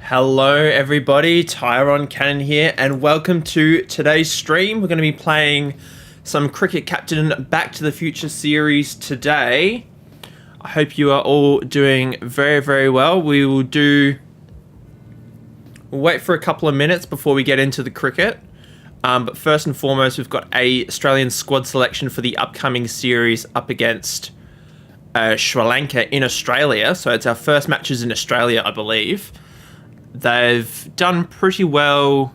Hello everybody, TyronnCannon here, and welcome to today's stream. We're going to be playing some Cricket Captain Back to the Future series today. I hope you are all doing very, very well. We'll wait for a couple of minutes before we get into the cricket. But first and foremost, we've got a Australian squad selection for the upcoming series up against Sri Lanka in Australia. So it's our first matches in Australia, I believe. They've done pretty well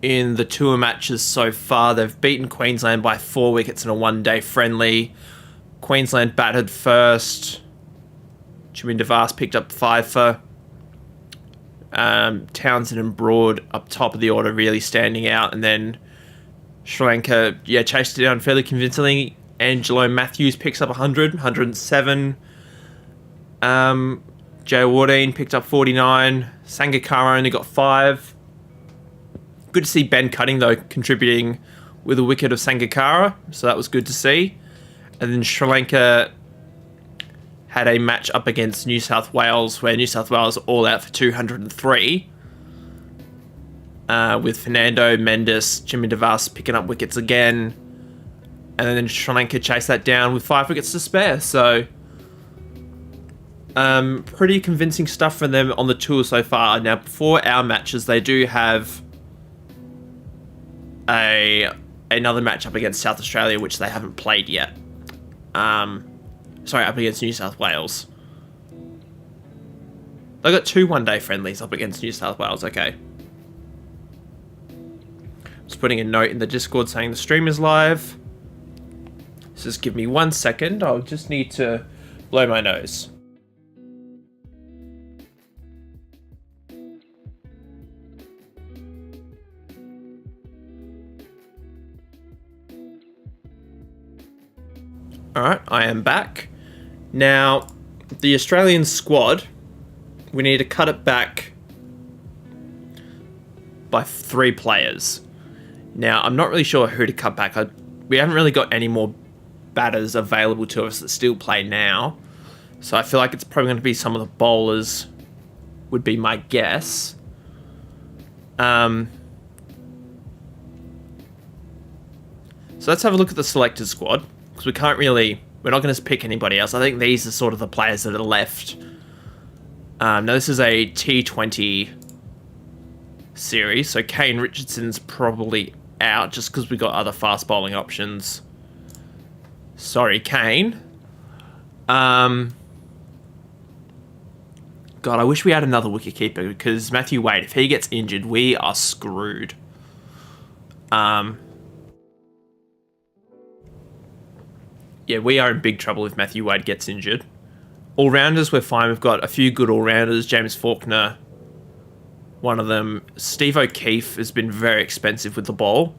in the tour matches so far. They've beaten Queensland by 4 wickets in a one-day friendly. Queensland batted first. Chaminda Vaas picked up 5 for. Townsend and Broad up top of the order really standing out. And then Sri Lanka, chased it down fairly convincingly. Angelo Matthews picks up 100, 107. Jay Wardine picked up 49. Sangakkara only got 5. Good to see Ben Cutting, though, contributing with a wicket of Sangakkara. So that was good to see. And then Sri Lanka had a match up against New South Wales, where New South Wales all out for 203. With Fernando, Mendes, Chaminda Vaas picking up wickets again. And then Sri Lanka chased that down with 5 wickets to spare. So pretty convincing stuff for them on the tour so far. Now, before our matches, they do have another match up against South Australia, which they haven't played yet. Up against New South Wales. They got 2 one-day friendlies up against New South Wales. Okay. Just putting a note in the Discord saying the stream is live. Just give me 1 second. I'll just need to blow my nose. Alright, I am back. Now, the Australian squad, we need to cut it back by 3 players. Now, I'm not really sure who to cut back. We haven't really got any more batters available to us that still play now. So I feel like it's probably going to be some of the bowlers, would be my guess. So let's have a look at the selected squad. Because we're not going to pick anybody else. I think these are sort of the players that are left. Now, this is a T20 series, so Kane Richardson's probably out just because we've got other fast bowling options. Sorry, Kane. God, I wish we had another wicketkeeper because Matthew Wade, if he gets injured, we are screwed. Yeah, we are in big trouble if Matthew Wade gets injured. All-rounders, we're fine. We've got a few good all-rounders. James Faulkner, one of them. Steve O'Keefe has been very expensive with the ball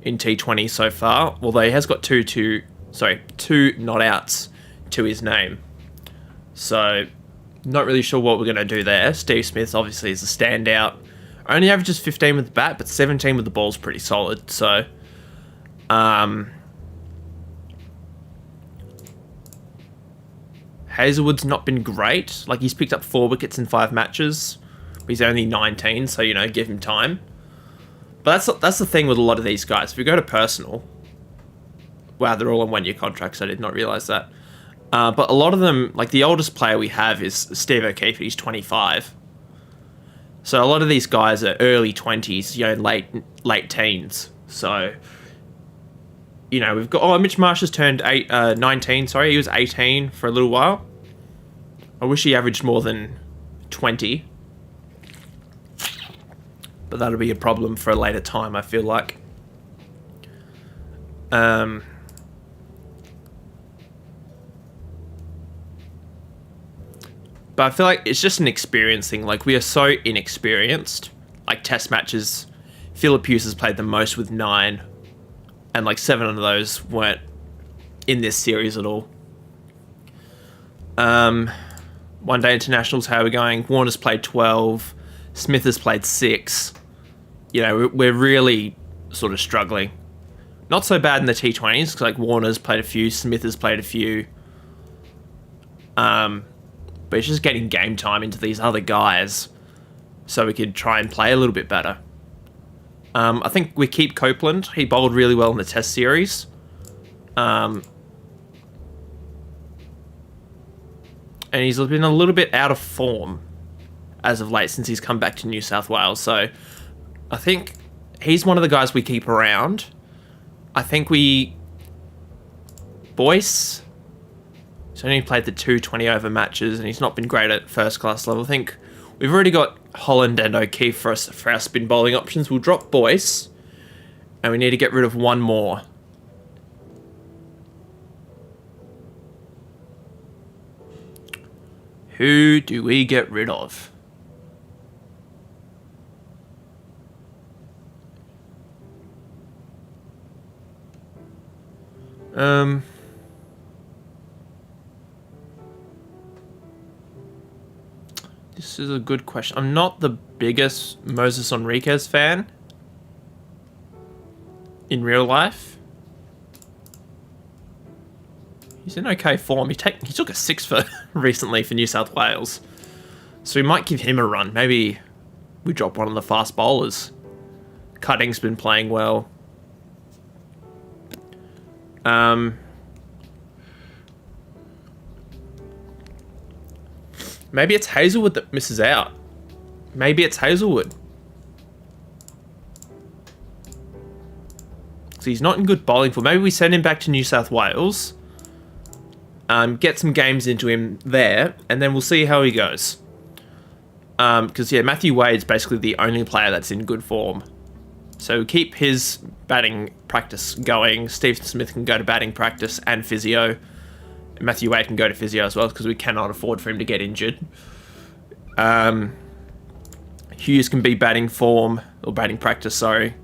in T20 so far. Although he has got two not-outs to his name. So, not really sure what we're going to do there. Steve Smith, obviously, is a standout. Only averages 15 with the bat, but 17 with the ball is pretty solid. So, Hazelwood's not been great. Like, he's picked up 4 wickets in 5 matches. He's only 19, so, give him time. But that's the thing with a lot of these guys. If you go to personal... Wow, they're all on 1-year contracts. I did not realise that. But a lot of them... Like, the oldest player we have is Steve O'Keefe. He's 25. So, a lot of these guys are early 20s, late teens. So... we've got... Mitch Marsh has turned 19, sorry. He was 18 for a little while. I wish he averaged more than 20. But that'll be a problem for a later time, I feel like. But I feel like it's just an experience thing. Like, we are so inexperienced. Like, test matches, Philip Hughes has played the most with 9. And 7 of those weren't in this series at all. One-day internationals, how are we going? Warner's played 12. Smith has played 6. We're really sort of struggling. Not so bad in the T20s, because Warner's played a few, Smith has played a few. But it's just getting game time into these other guys so we could try and play a little bit better. I think we keep Copeland. He bowled really well in the Test series. And he's been a little bit out of form as of late since he's come back to New South Wales. So I think he's one of the guys we keep around. I think Boyce, he's only played the 2 20-over matches and he's not been great at first class level. I think we've already got Holland and O'Keefe for our spin bowling options. We'll drop Boyce and we need to get rid of one more. Who do we get rid of? This is a good question. I'm not the biggest Moses Enriquez fan in real life. He's in okay form. He took a 6 for recently for New South Wales. So we might give him a run. Maybe we drop one of the fast bowlers. Cutting's been playing well. Maybe it's Hazelwood that misses out. Maybe it's Hazelwood. So he's not in good bowling form. Maybe we send him back to New South Wales. Get some games into him there, and then we'll see how he goes. Because, yeah, Matthew Wade's basically the only player that's in good form. So keep his batting practice going. Steve Smith can go to batting practice and physio. And Matthew Wade can go to physio as well because we cannot afford for him to get injured. Hughes can be batting form, or batting practice, sorry.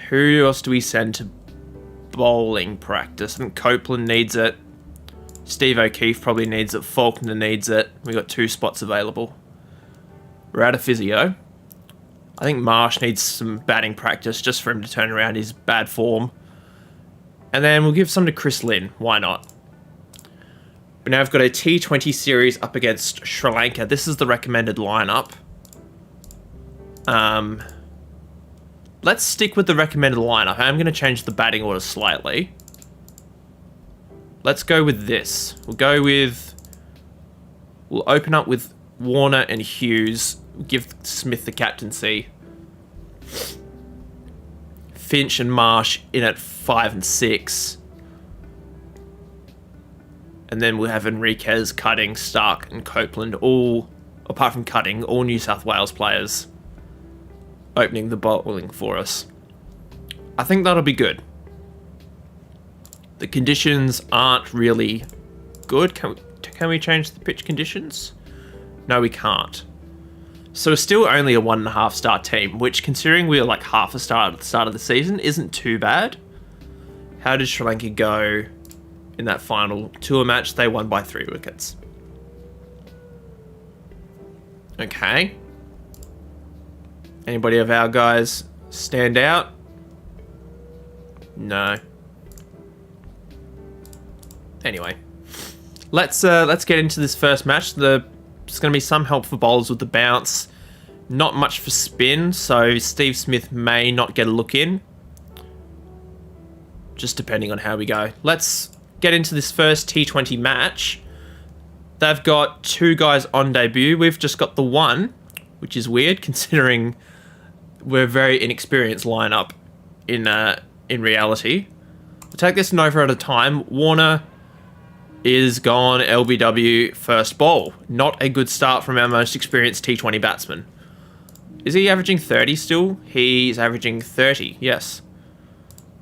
Who else do we send to bowling practice? I think Copeland needs it. Steve O'Keefe probably needs it. Faulkner needs it. We've got 2 spots available. We're out of physio. I think Marsh needs some batting practice just for him to turn around his bad form. And then we'll give some to Chris Lynn. Why not? But now I've got a T20 series up against Sri Lanka. This is the recommended lineup. Let's stick with the recommended lineup. I'm going to change the batting order slightly. Let's go with this. We'll open up with Warner and Hughes. Give Smith the captaincy. Finch and Marsh in at 5 and 6. And then we'll have Enriquez, Cutting, Stark and Copeland, all, apart from Cutting, all New South Wales players opening the bowling for us. I think that'll be good. The conditions aren't really good. Can we change the pitch conditions? No, we can't. So we're still only a 1.5 star team, which, considering we were like half a star at the start of the season, isn't too bad. How did Sri Lanka go in that final tour match? They won by 3 wickets. Okay. Anybody of our guys stand out? No. Anyway, let's get into this first match. There's going to be some help for bowlers with the bounce. Not much for spin, so Steve Smith may not get a look in. Just depending on how we go. Let's get into this first T20 match. They've got 2 guys on debut. We've just got the 1, which is weird considering we're a very inexperienced lineup in reality. We'll take this an over at a time. Warner is gone. LBW first ball. Not a good start from our most experienced T20 batsman. Is he averaging 30 still? He's averaging 30, yes.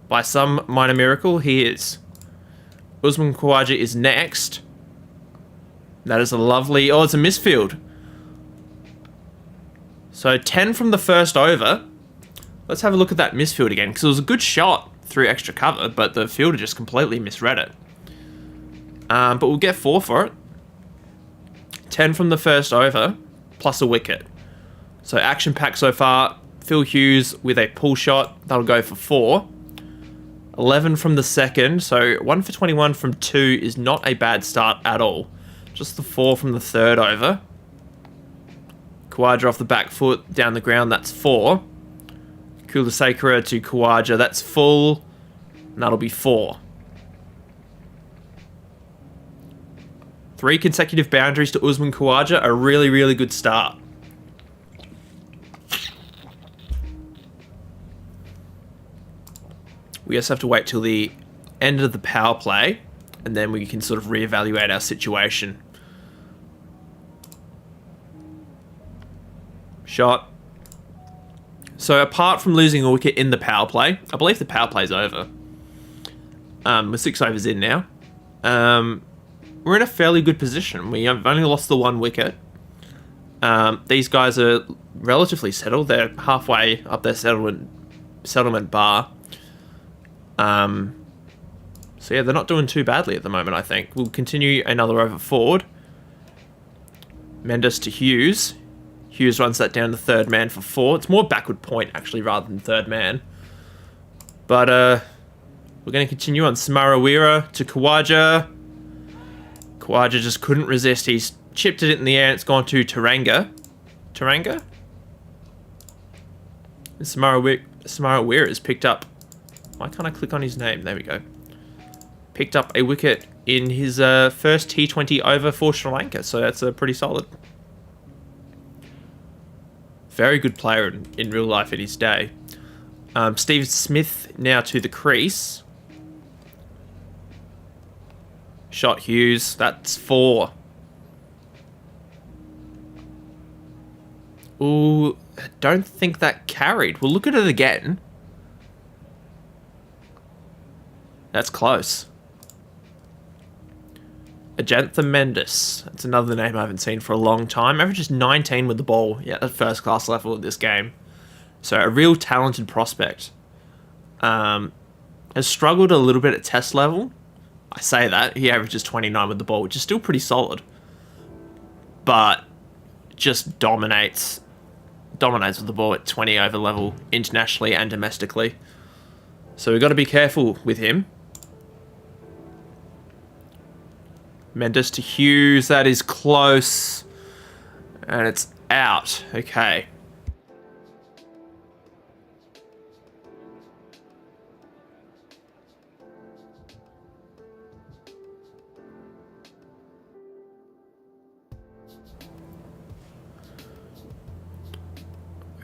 By some minor miracle, he is. Usman Khawaja is next. That is a lovely... Oh, it's a misfield. So 10 from the first over. Let's have a look at that misfield again, because it was a good shot through extra cover, but the fielder just completely misread it. But we'll get 4 for it. 10 from the first over, plus a wicket. So action pack so far. Phil Hughes with a pull shot. That'll go for 4. 11 from the second. So 1 for 21 from 2 is not a bad start at all. Just the 4 from the third over. Khawaja off the back foot, down the ground, that's 4. Kulasakura to Khawaja, that's full, and that'll be 4. 3 consecutive boundaries to Usman Khawaja, a really, really good start. We just have to wait till the end of the power play, and then we can sort of reevaluate our situation. Shot. So apart from losing a wicket in the power play, I believe the power play's over. We're 6 overs in now. We're in a fairly good position. We have only lost the 1 wicket. These guys are relatively settled. They're halfway up their settlement bar. So yeah, they're not doing too badly at the moment, I think. We'll continue another over forward. Mendes to Hughes. Hughes runs that down to third man for 4. It's more backward point, actually, rather than third man. But we're going to continue on. Samarawira to Khawaja. Khawaja just couldn't resist. He's chipped it in the air and it's gone to Taranga. Taranga? And Samarawira has picked up... Why can't I click on his name? There we go. Picked up a wicket in his first T20 over for Sri Lanka, so that's pretty solid. Very good player in real life in his day. Steve Smith now to the crease. Shot Hughes, that's 4. Ooh, don't think that carried. We'll look at it again. That's close. Ajantha Mendes. That's another name I haven't seen for a long time. Averages 19 with the ball. Yeah, at first class level of this game. So a real talented prospect. Has struggled a little bit at test level. I say that. He averages 29 with the ball, which is still pretty solid. But just dominates with the ball at 20 over level internationally and domestically. So we've got to be careful with him. Mendes to Hughes, that is close. And it's out. Okay.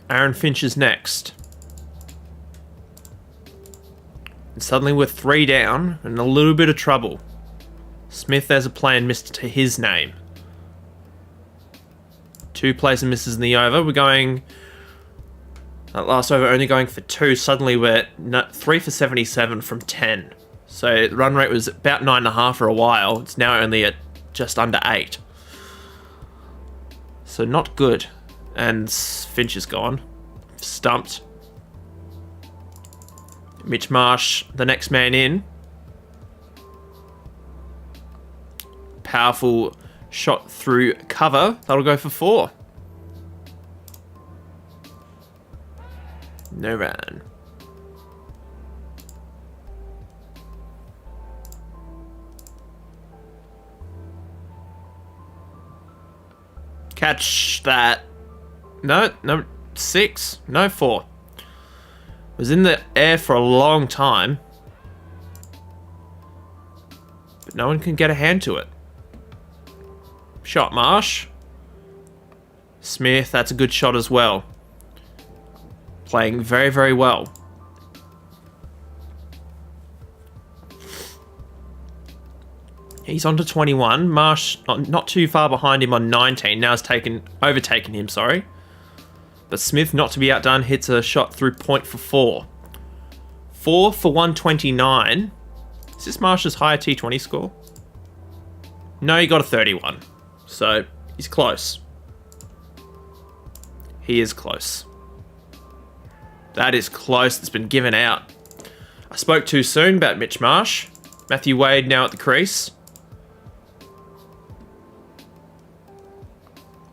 Aaron Finch is next. And suddenly we're 3 down and a little bit of trouble. Smith, there's a play and missed to his name. 2 plays and misses in the over. We're going... That last over only going for 2. Suddenly we're 3 for 77 from 10. So the run rate was about 9.5 for a while. It's now only at just under 8. So not good. And Finch is gone. Stumped. Mitch Marsh, the next man in. Powerful shot through cover. That'll go for 4. No run. Catch that. No, 6. No, 4. Was in the air for a long time. But no one can get a hand to it. Shot Marsh. Smith, that's a good shot as well. Playing very, very well. He's on to 21. Marsh not too far behind him on 19. Now has overtaken him, sorry. But Smith, not to be outdone, hits a shot through point for 4. 4 for 129. Is this Marsh's higher T20 score? No, he got a 31. So, he's close. He is close. That is close. It's been given out. I spoke too soon about Mitch Marsh. Matthew Wade now at the crease.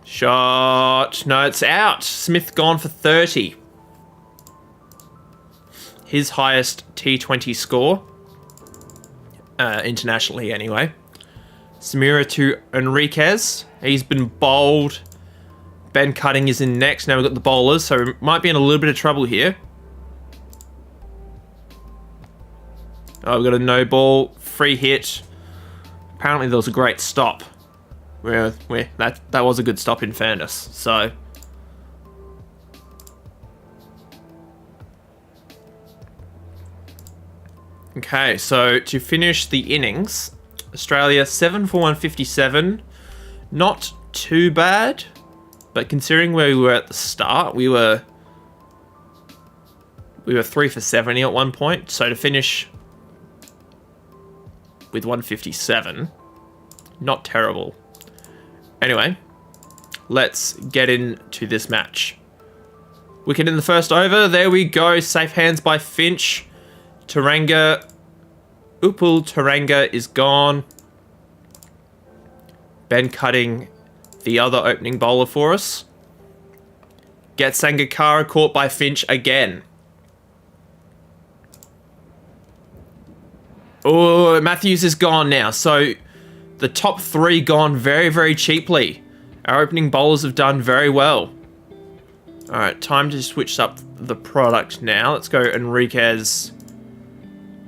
Shot. No, it's out. Smith gone for 30. His highest T20 score. Internationally, anyway. Samira to Enriquez. He's been bowled Ben Cutting is in next. Now we've got the bowlers, so we might be in a little bit of trouble here. Oh, we've got a no ball, free hit. Apparently there was a great stop. That was a good stop in fairness. So okay, so to finish the innings, Australia 7 for 157. Not too bad, but considering where we were at the start, we were 3 for 70 at one point. So to finish with 157, not terrible. Anyway, let's get into this match. Wicket in the first over. There we go. Safe hands by Finch. Upul Taranga is gone. Ben Cutting, the other opening bowler for us. Gets Sangakkara caught by Finch again. Oh, Matthews is gone now. So the top 3 gone very, very cheaply. Our opening bowlers have done very well. All right, time to switch up the product now. Let's go Enriquez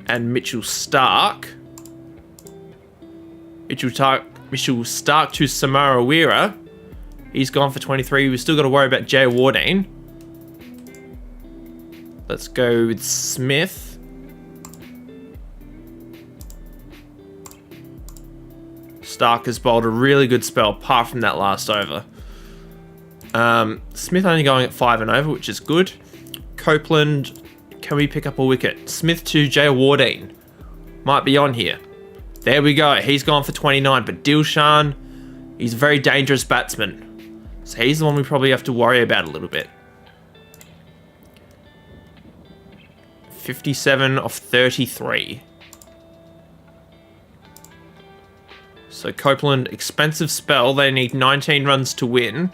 and Mitchell Stark. Mitchell Stark to Samara Weera. He's gone for 23. We've still got to worry about Jay Wardine. Let's go with Smith. Stark has bowled a really good spell apart from that last over. Smith only going at 5 and over, which is good. Copeland, can we pick up a wicket? Smith to Jay Wardine. Might be on here. There we go. He's gone for 29, but Dilshan, he's a very dangerous batsman. So he's the one we probably have to worry about a little bit. 57 off 33. So Copeland, expensive spell. They need 19 runs to win.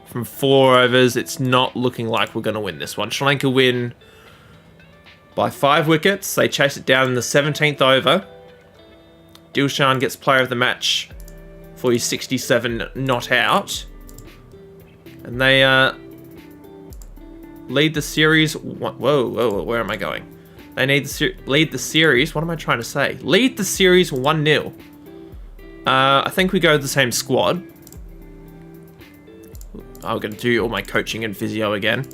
From 4 overs, it's not looking like we're going to win this one. Sri Lanka win by 5 wickets. They chase it down in the 17th over. Dilshan gets player of the match for his 67 not out. And they lead the series. Whoa, where am I going? They need lead the series. What am I trying to say? Lead the series 1-0. I think we go with the same squad. I'm going to do all my coaching and physio again.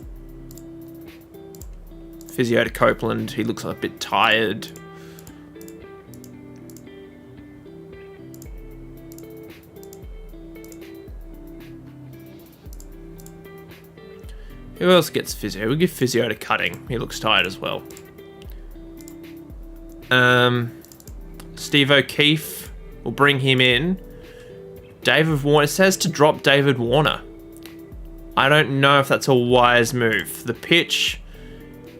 Physio to Copeland. He looks a bit tired. Who else gets physio? We'll give physio to Cutting. He looks tired as well. Steve O'Keefe. We'll bring him in. David Warner. It says to drop David Warner. I don't know if that's a wise move. The pitch,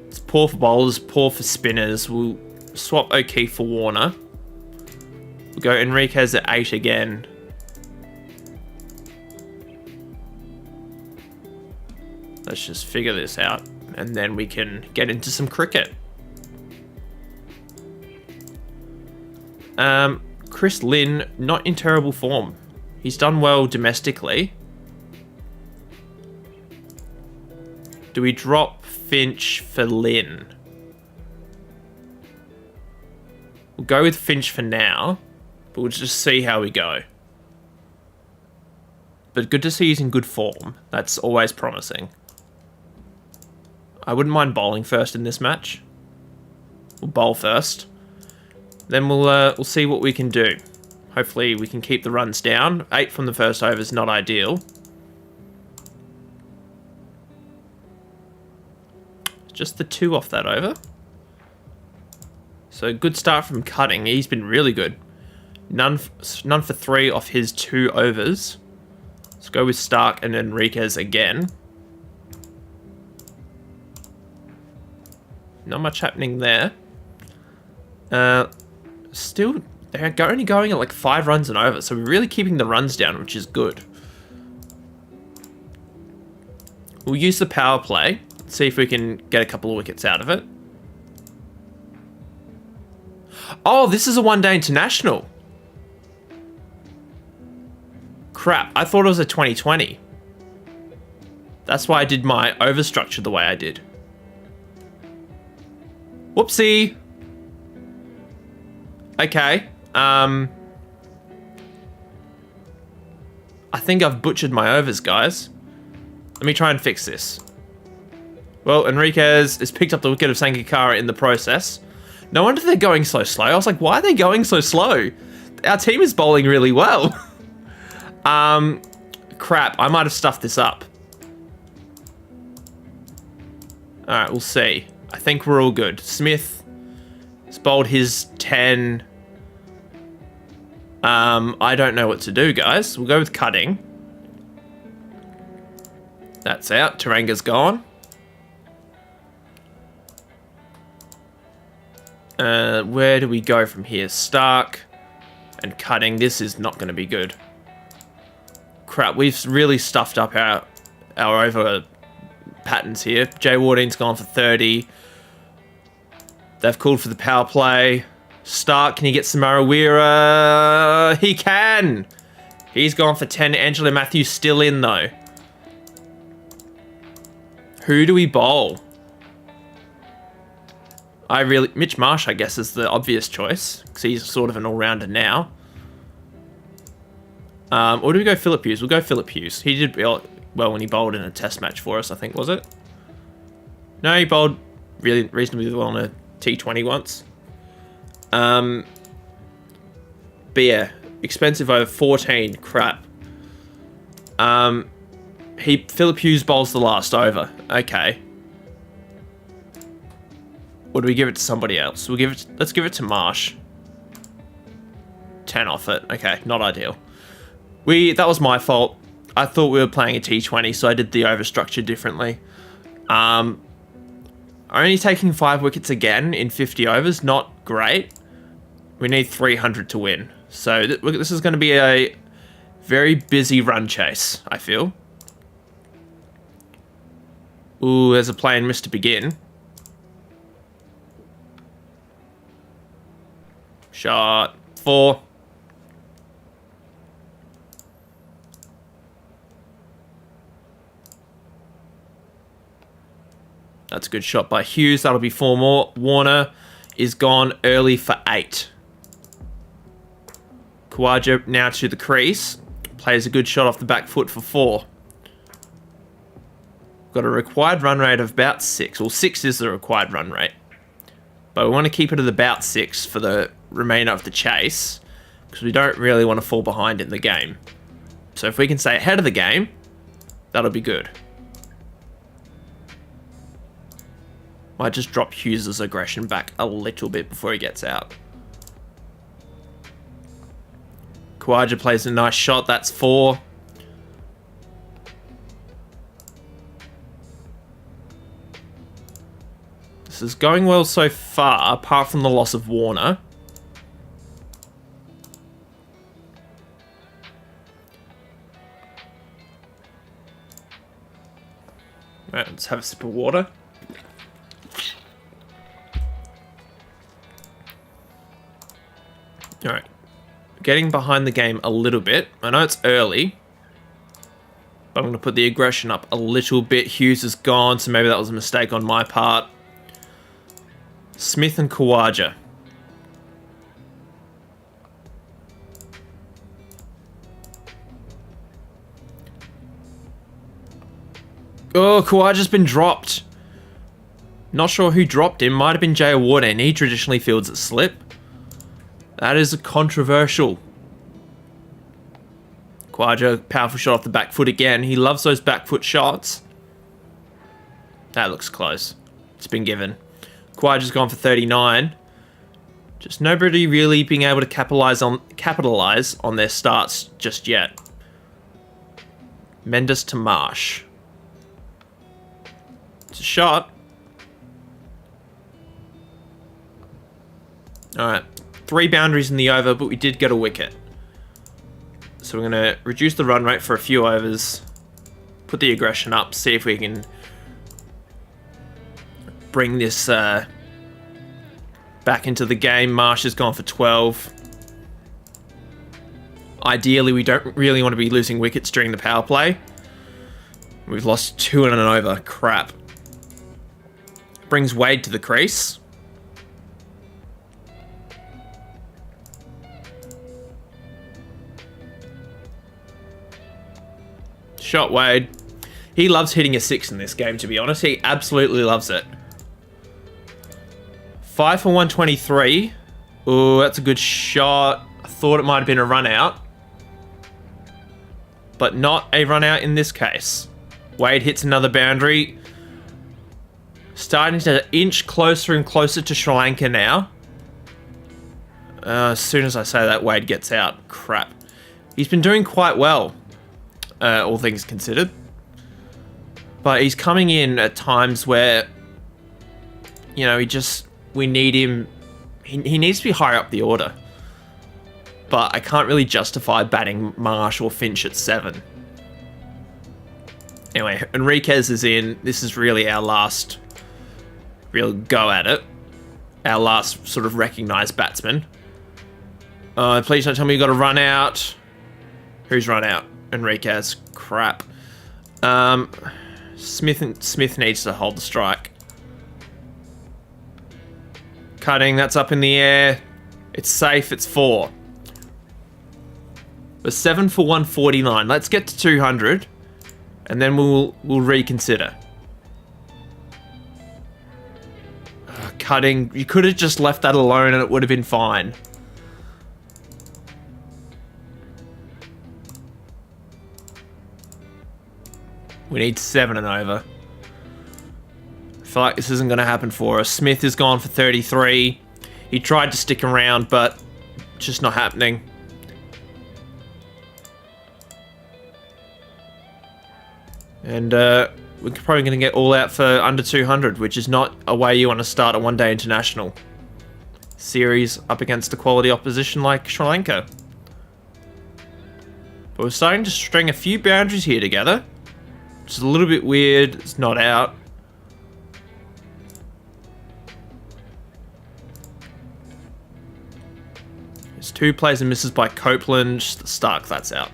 it's poor for bowlers, poor for spinners. We'll swap O'Keefe for Warner. We'll go Enriquez at 8 again. Let's just figure this out, and then we can get into some cricket. Chris Lynn, not in terrible form. He's done well domestically. Do we drop Finch for Lynn? We'll go with Finch for now, but we'll just see how we go. But good to see he's in good form. That's always promising. I wouldn't mind bowling first in this match. We'll bowl first. Then we'll see what we can do. Hopefully we can keep the runs down. 8 from the first over is not ideal. Just the 2 off that over. So good start from Cutting. He's been really good. None for 3 off his 2 overs. Let's go with Stark and Enriquez again. Not much happening there. Still, they're only going at like 5 runs and over, so we're really keeping the runs down, which is good. We'll use the power play, see if we can get a couple of wickets out of it. Oh, this is a one-day international. Crap, I thought it was a 2020. That's why I did my overstructure the way I did. Whoopsie. Okay. I think I've butchered my overs, guys. Let me try and fix this. Well, Enriquez has picked up the wicket of Sangakkara in the process. No wonder they're going so slow. I was like, why are they going so slow? Our team is bowling really well. Crap, I might have stuffed this up. Alright, we'll see. I think we're all good. Smith has bowled his 10. I don't know what to do, guys. We'll go with cutting. That's out. Taranga's gone. Where do we go from here? Stark and cutting. This is not going to be good. Crap, we've really stuffed up our over patterns here. Jay Wardine's gone for 30. They've called for the power play. Stark, can he get Samarawira? He can! He's gone for 10. Angela Matthews still in, though. Who do we bowl? Mitch Marsh, I guess, is the obvious choice, because he's sort of an all-rounder now. Or do we go Phillip Hughes? We'll go Phillip Hughes. He did well when he bowled in a test match for us, I think, was it? No, he bowled really reasonably well in a T20 once. But yeah, expensive over 14. Crap. Phillip Hughes bowls the last over. Okay. Or do we give it to somebody else? Let's give it to Marsh. 10 off it. Okay, not ideal. That was my fault. I thought we were playing a T20, so I did the overstructure differently. Only taking 5 wickets again in 50 overs, not great. We need 300 to win. So this is going to be a very busy run chase, I feel. Ooh, there's a play and miss to begin. Shot 4. That's a good shot by Hughes. That'll be 4 more. Warner is gone early for 8. Khawaja now to the crease. Plays a good shot off the back foot for 4. Got a required run rate of about 6. Well, 6 is the required run rate. But we want to keep it at about 6 for the remainder of the chase, because we don't really want to fall behind in the game. So if we can stay ahead of the game, that'll be good. Might just drop Hughes' aggression back a little bit before he gets out. Khawaja plays a nice shot. That's 4. This is going well so far, apart from the loss of Warner. Right, let's have a sip of water. Alright. Getting behind the game a little bit. I know it's early, but I'm going to put the aggression up a little bit. Hughes is gone, so maybe that was a mistake on my part. Smith and Khawaja. Oh, Khawaja's been dropped. Not sure who dropped him. Might have been Jay Wardine. He traditionally fields at slip. That is controversial. Khawaja, powerful shot off the back foot again. He loves those back foot shots. That looks close. It's been given. Khawaja's gone for 39. Just nobody really being able to capitalize on their starts just yet. Mendes to Marsh. It's a shot. Alright. 3 boundaries in the over, but we did get a wicket. So we're going to reduce the run rate for a few overs. Put the aggression up. See if we can bring this back into the game. Marsh has gone for 12. Ideally, we don't really want to be losing wickets during the power play. We've lost 2 and an over. Crap. Brings Wade to the crease. Shot Wade. He loves hitting a 6 in this game, to be honest. He absolutely loves it. 5 for 123. Ooh, that's a good shot. I thought it might have been a run out. But not a run out in this case. Wade hits another boundary. Starting to inch closer and closer to Sri Lanka now. As soon as I say that, Wade gets out. Crap. He's been doing quite well, all things considered. But he's coming in at times where, you know, we need him. He needs to be higher up the order. But I can't really justify batting Marsh or Finch at 7. Anyway, Enriquez is in. This is really our last real go at it. Our last sort of recognised batsman. Please don't tell me you got to run out. Who's run out? Enriquez. Crap. Smith needs to hold the strike. Cutting, that's up in the air. It's safe, it's 4. We're 7 for 149. Let's get to 200. And then we'll reconsider. Cutting. You could have just left that alone and it would have been fine. We need 7 and over. I feel like this isn't going to happen for us. Smith is gone for 33. He tried to stick around, but just not happening. And we're probably going to get all out for under 200, which is not a way you want to start a one-day international series up against a quality opposition like Sri Lanka. But we're starting to string a few boundaries here together, which is a little bit weird. It's not out. There's 2 plays and misses by Copeland. Stark, that's out.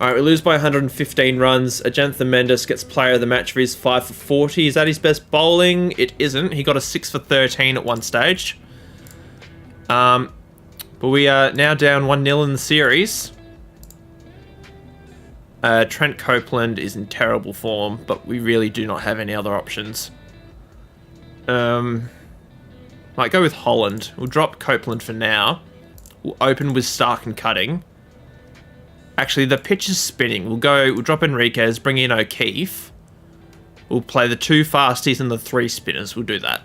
Alright, we lose by 115 runs. Ajantha Mendes gets player of the match for his 5 for 40. Is that his best bowling? It isn't. He got a 6 for 13 at one stage. But we are now down 1-0 in the series. Trent Copeland is in terrible form, but we really do not have any other options. Might go with Holland. We'll drop Copeland for now. We'll open with Stark and Cutting. Actually, the pitch is spinning. We'll drop Enriquez, bring in O'Keefe. We'll play the 2 fasties and the 3 spinners. We'll do that.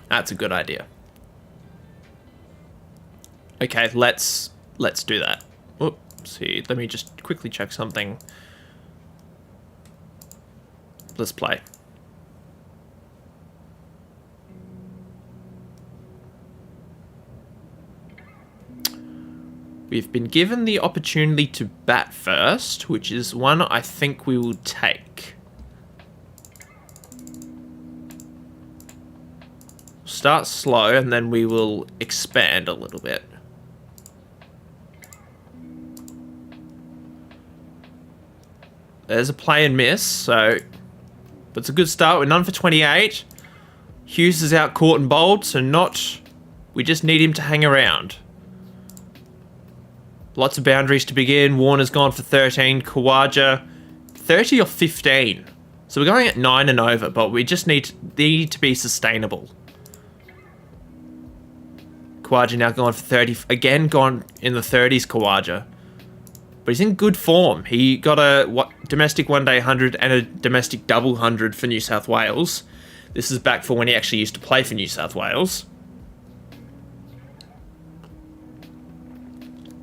That's a good idea. Okay, let's do that. Oops, here, let me just quickly check something. Let's play. We've been given the opportunity to bat first, which is one I think we will take. Start slow and then we will expand a little bit. There's a play and miss, so it's a good start. We're none for 28. Hughes is out caught and bowled, so we just need him to hang around. Lots of boundaries to begin. Warner's gone for 13. Khawaja, 30 or 15. So we're going at 9 and over, but we just need to be sustainable. Khawaja now gone for 30. Again, gone in the 30s, Khawaja. But he's in good form. He got a domestic one-day 100 and a domestic double 100 for New South Wales. This is back for when he actually used to play for New South Wales.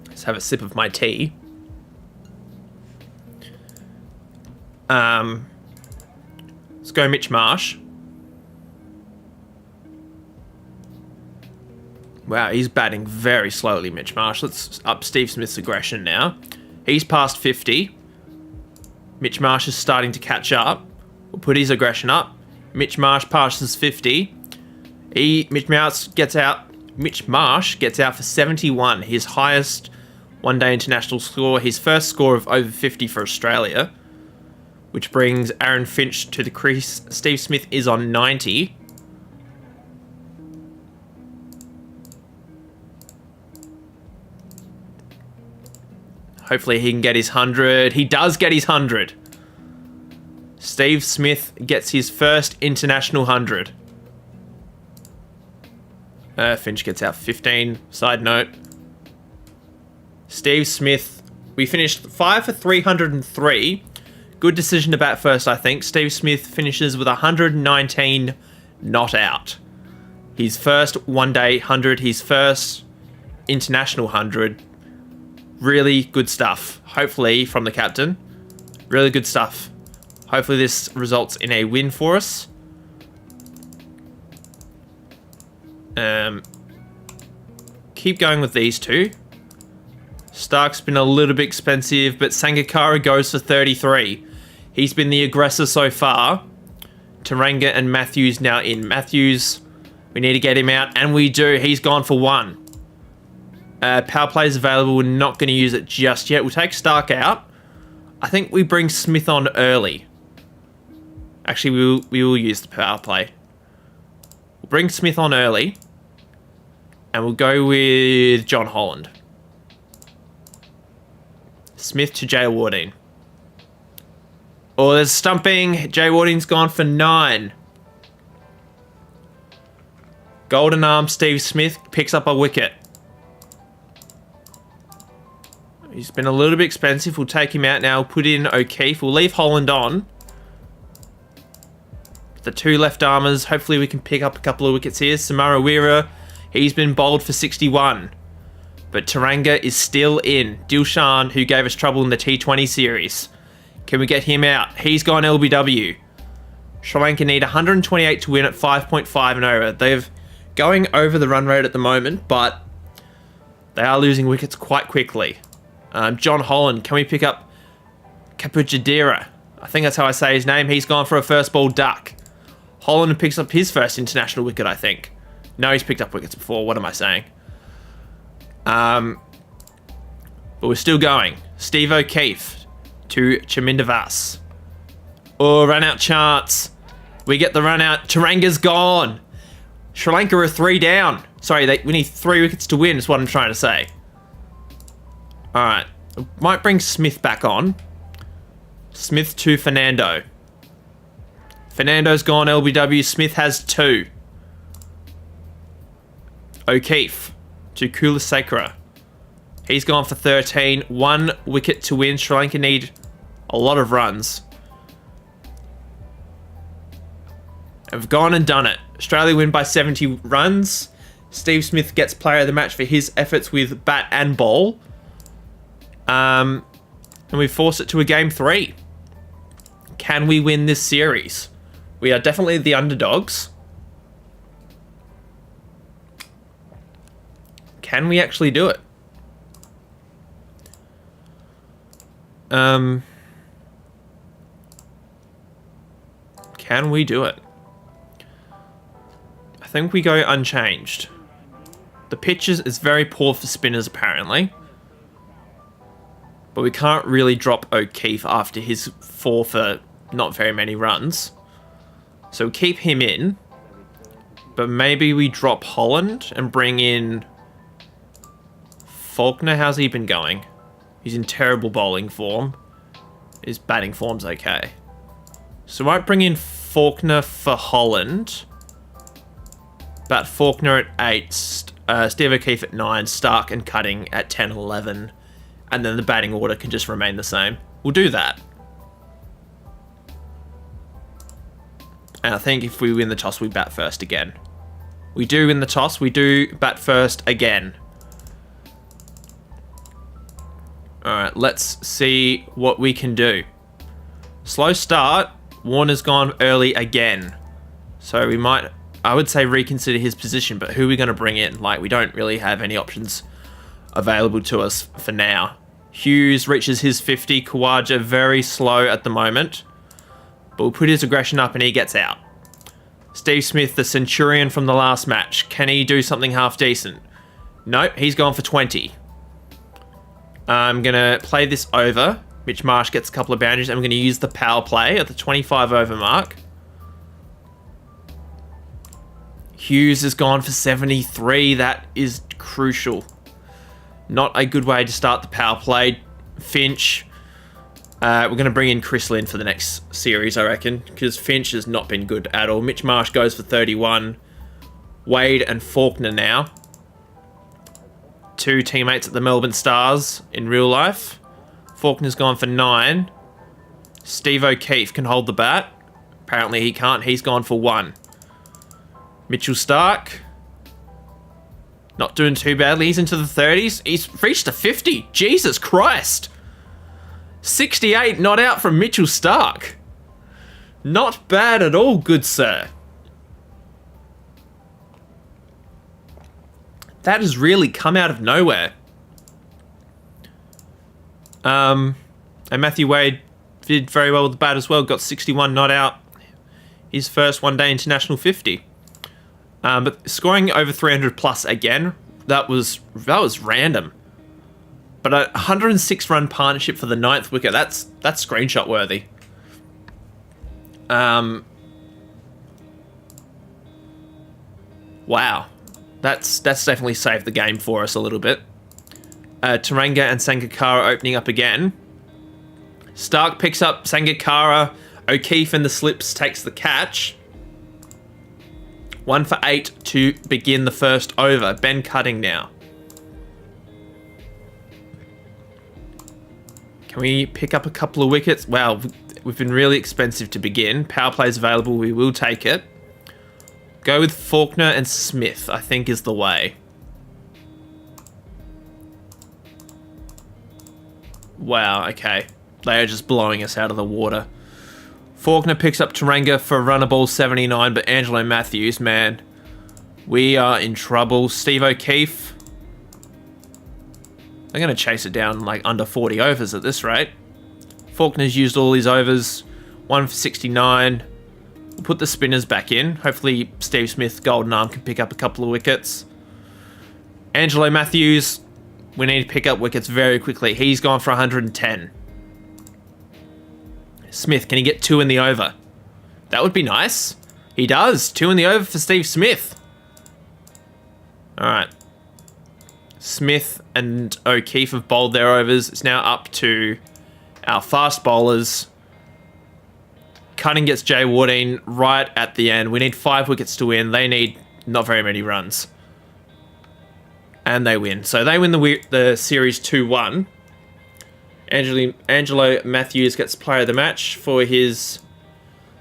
Let's have a sip of my tea. Let's go Mitch Marsh. Wow, he's batting very slowly, Mitch Marsh. Let's up Steve Smith's aggression now. He's past 50. Mitch Marsh is starting to catch up. We'll put his aggression up. Mitch Marsh passes 50. Mitch Marsh gets out for 71, his highest one-day international score. His first score of over 50 for Australia, which brings Aaron Finch to the crease. Steve Smith is on 90. Hopefully he can get his 100. He does get his 100. Steve Smith gets his first international 100. Finch gets out 15. Side note. Steve Smith, we finished 5 for 303. Good decision to bat first, I think. Steve Smith finishes with 119 not out. His first one-day 100, his first international 100. Really good stuff. Hopefully, from the captain. Really good stuff. Hopefully this results in a win for us. Keep going with these two. Stark's been a little bit expensive, but Sangakkara goes for 33. He's been the aggressor so far. Taranga and Matthews now in. Matthews, we need to get him out, and we do. He's gone for 1. Power play is available. We're not going to use it just yet. We'll take Stark out. I think we bring Smith on early. Actually, we will use the power play. We'll bring Smith on early. And we'll go with John Holland. Smith to Jay Wardine. Oh, there's stumping. Jay Wardine's gone for 9. Golden arm Steve Smith picks up a wicket. He's been a little bit expensive. We'll take him out now. We'll put in O'Keefe. We'll leave Holland on. The 2 left armers. Hopefully we can pick up a couple of wickets here. Samara Weera, he's been bowled for 61. But Taranga is still in. Dilshan, who gave us trouble in the T20 series. Can we get him out? He's gone LBW. Sri Lanka need 128 to win at 5.5 and over. They're going over the run rate at the moment, but they are losing wickets quite quickly. John Holland, can we pick up Kapujadera? I think that's how I say his name. He's gone for a first ball duck. Holland picks up his first international wicket, I think. No, he's picked up wickets before. What am I saying? But we're still going. Steve O'Keefe to Chaminda Vass. Oh, run out chance. We get the run out. Taranga's gone. Sri Lanka are 3 down. Sorry, we need 3 wickets to win is what I'm trying to say. Alright. Might bring Smith back on. Smith to Fernando. Fernando's gone LBW. Smith has 2. O'Keefe to Kulasekara. He's gone for 13. 1 wicket to win. Sri Lanka need a lot of runs. Have gone and done it. Australia win by 70 runs. Steve Smith gets player of the match for his efforts with bat and ball. And we force it to a game 3. Can we win this series? We are definitely the underdogs. Can we actually do it? Can we do it? I think we go unchanged. The pitch is very poor for spinners, apparently. But we can't really drop O'Keefe after his 4 for not very many runs. So we'll keep him in. But maybe we drop Holland and bring in Faulkner. How's he been going? He's in terrible bowling form. His batting form's okay. So I might bring in Faulkner for Holland. Bat Faulkner at 8. Steve O'Keefe at 9. Stark and Cutting at 10 and 11. And then the batting order can just remain the same. We'll do that. And I think if we win the toss, we bat first again. We do win the toss. We do bat first again. Alright, let's see what we can do. Slow start. Warner's gone early again. So we might, I would say, reconsider his position. But who are we going to bring in? Like, we don't really have any options available to us for now. Hughes reaches his 50. Khawaja very slow at the moment. But we'll put his aggression up and he gets out. Steve Smith, the Centurion from the last match. Can he do something half decent? Nope, he's gone for 20. I'm going to play this over. Mitch Marsh gets a couple of boundaries. And I'm going to use the power play at the 25 over mark. Hughes has gone for 73. That is crucial. Not a good way to start the power play. Finch. We're going to bring in Chris Lynn for the next series, I reckon, because Finch has not been good at all. Mitch Marsh goes for 31. Wade and Faulkner now. Two teammates at the Melbourne Stars in real life. Faulkner's gone for 9. Steve O'Keefe can hold the bat. Apparently he can't. He's gone for 1. Mitchell Stark. Not doing too badly. He's into the 30s. He's reached a 50. Jesus Christ. 68 not out from Mitchell Stark. Not bad at all, good sir. That has really come out of nowhere. And Matthew Wade did very well with the bat as well. Got 61 not out. His first one-day international 50. But scoring over 300 plus again, that was random. But a 106 run partnership for the 9th wicket, that's screenshot worthy. Wow. That's definitely saved the game for us a little bit. Taranga and Sangakkara opening up again. Stark picks up Sangakkara. O'Keefe in the slips takes the catch. 1 for 8 to begin the first over. Ben Cutting now. Can we pick up a couple of wickets? Wow, we've been really expensive to begin. Power play's available. We will take it. Go with Faulkner and Smith, I think, is the way. Wow, okay. They are just blowing us out of the water. Faulkner picks up Taranga for a runner ball 79, but Angelo Matthews, man, we are in trouble. Steve O'Keefe. They're going to chase it down like under 40 overs at this rate. Faulkner's used all his overs. 1 for 69. We'll put the spinners back in. Hopefully Steve Smith, golden arm, can pick up a couple of wickets. Angelo Matthews, we need to pick up wickets very quickly. He's gone for 110. Smith, can he get 2 in the over? That would be nice. He does. 2 in the over for Steve Smith. Alright. Smith and O'Keefe have bowled their overs. It's now up to our fast bowlers. Cutting gets Jay Wardine right at the end. We need 5 wickets to win. They need not very many runs. And they win. So they win the series 2-1. Angelo Matthews gets player of the match for his...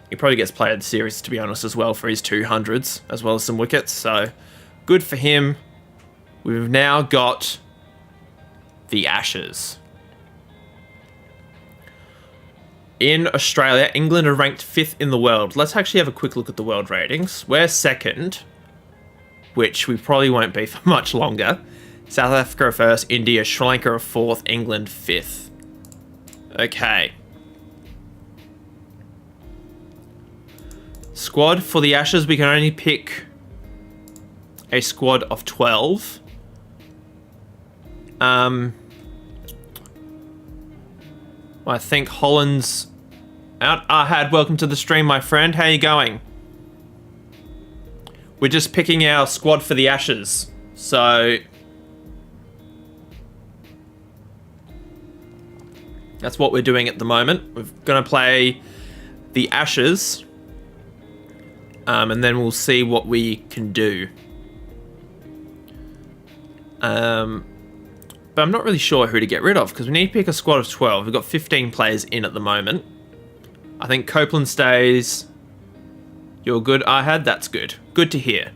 He probably gets player of the series, to be honest, as well, for his 200s, as well as some wickets. So good for him. We've now got the Ashes. In Australia, England are ranked 5th in the world. Let's actually have a quick look at the world ratings. We're 2nd, which we probably won't be for much longer. South Africa are 1st, India, Sri Lanka are 4th, England 5th. Okay. Squad for the Ashes, we can only pick a squad of 12. I think Holland's out. Ahad, welcome to the stream, my friend. How you going? We're just picking our squad for the Ashes. So that's what we're doing at the moment. We're going to play the Ashes. And then we'll see what we can do. But I'm not really sure who to get rid of, because we need to pick a squad of 12. We've got 15 players in at the moment. I think Copeland stays. You're good, Ahad? That's good. Good to hear.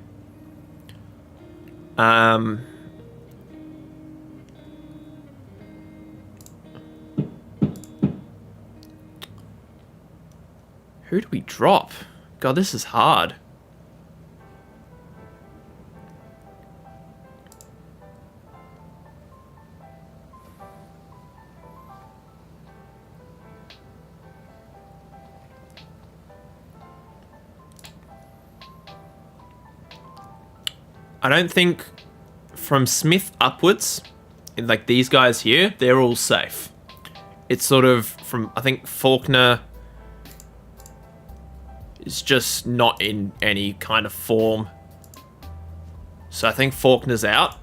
Who do we drop? God, this is hard. I don't think from Smith upwards, like these guys here, they're all safe. It's sort of from, I think Faulkner is just not in any kind of form. So I think Faulkner's out.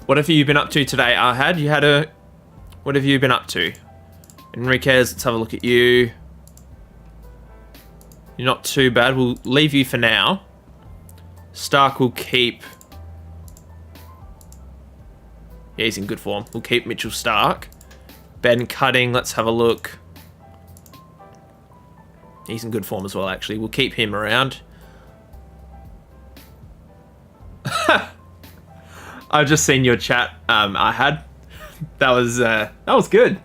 What have you been up to today, Ahad? What have you been up to? Enriquez, let's have a look at you. You're not too bad. We'll leave you for now. Stark will keep... Yeah, he's in good form. We'll keep Mitchell Stark. Ben Cutting, let's have a look. He's in good form as well, actually. We'll keep him around. I've just seen your chat, Ahad. That was good.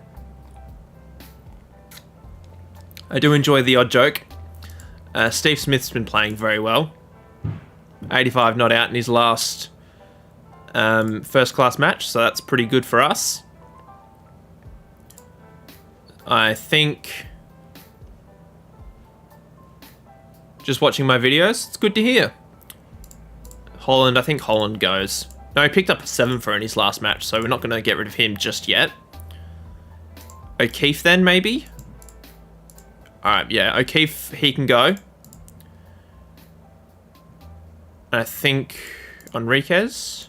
I do enjoy the odd joke. Steve Smith's been playing very well. 85 not out in his last first class match, so that's pretty good for us. I think... Just watching my videos, it's good to hear. Holland, I think Holland goes. No, he picked up a 7 in his last match, so we're not going to get rid of him just yet. O'Keefe then, maybe? Alright, yeah, O'Keefe, he can go. I think Enriquez.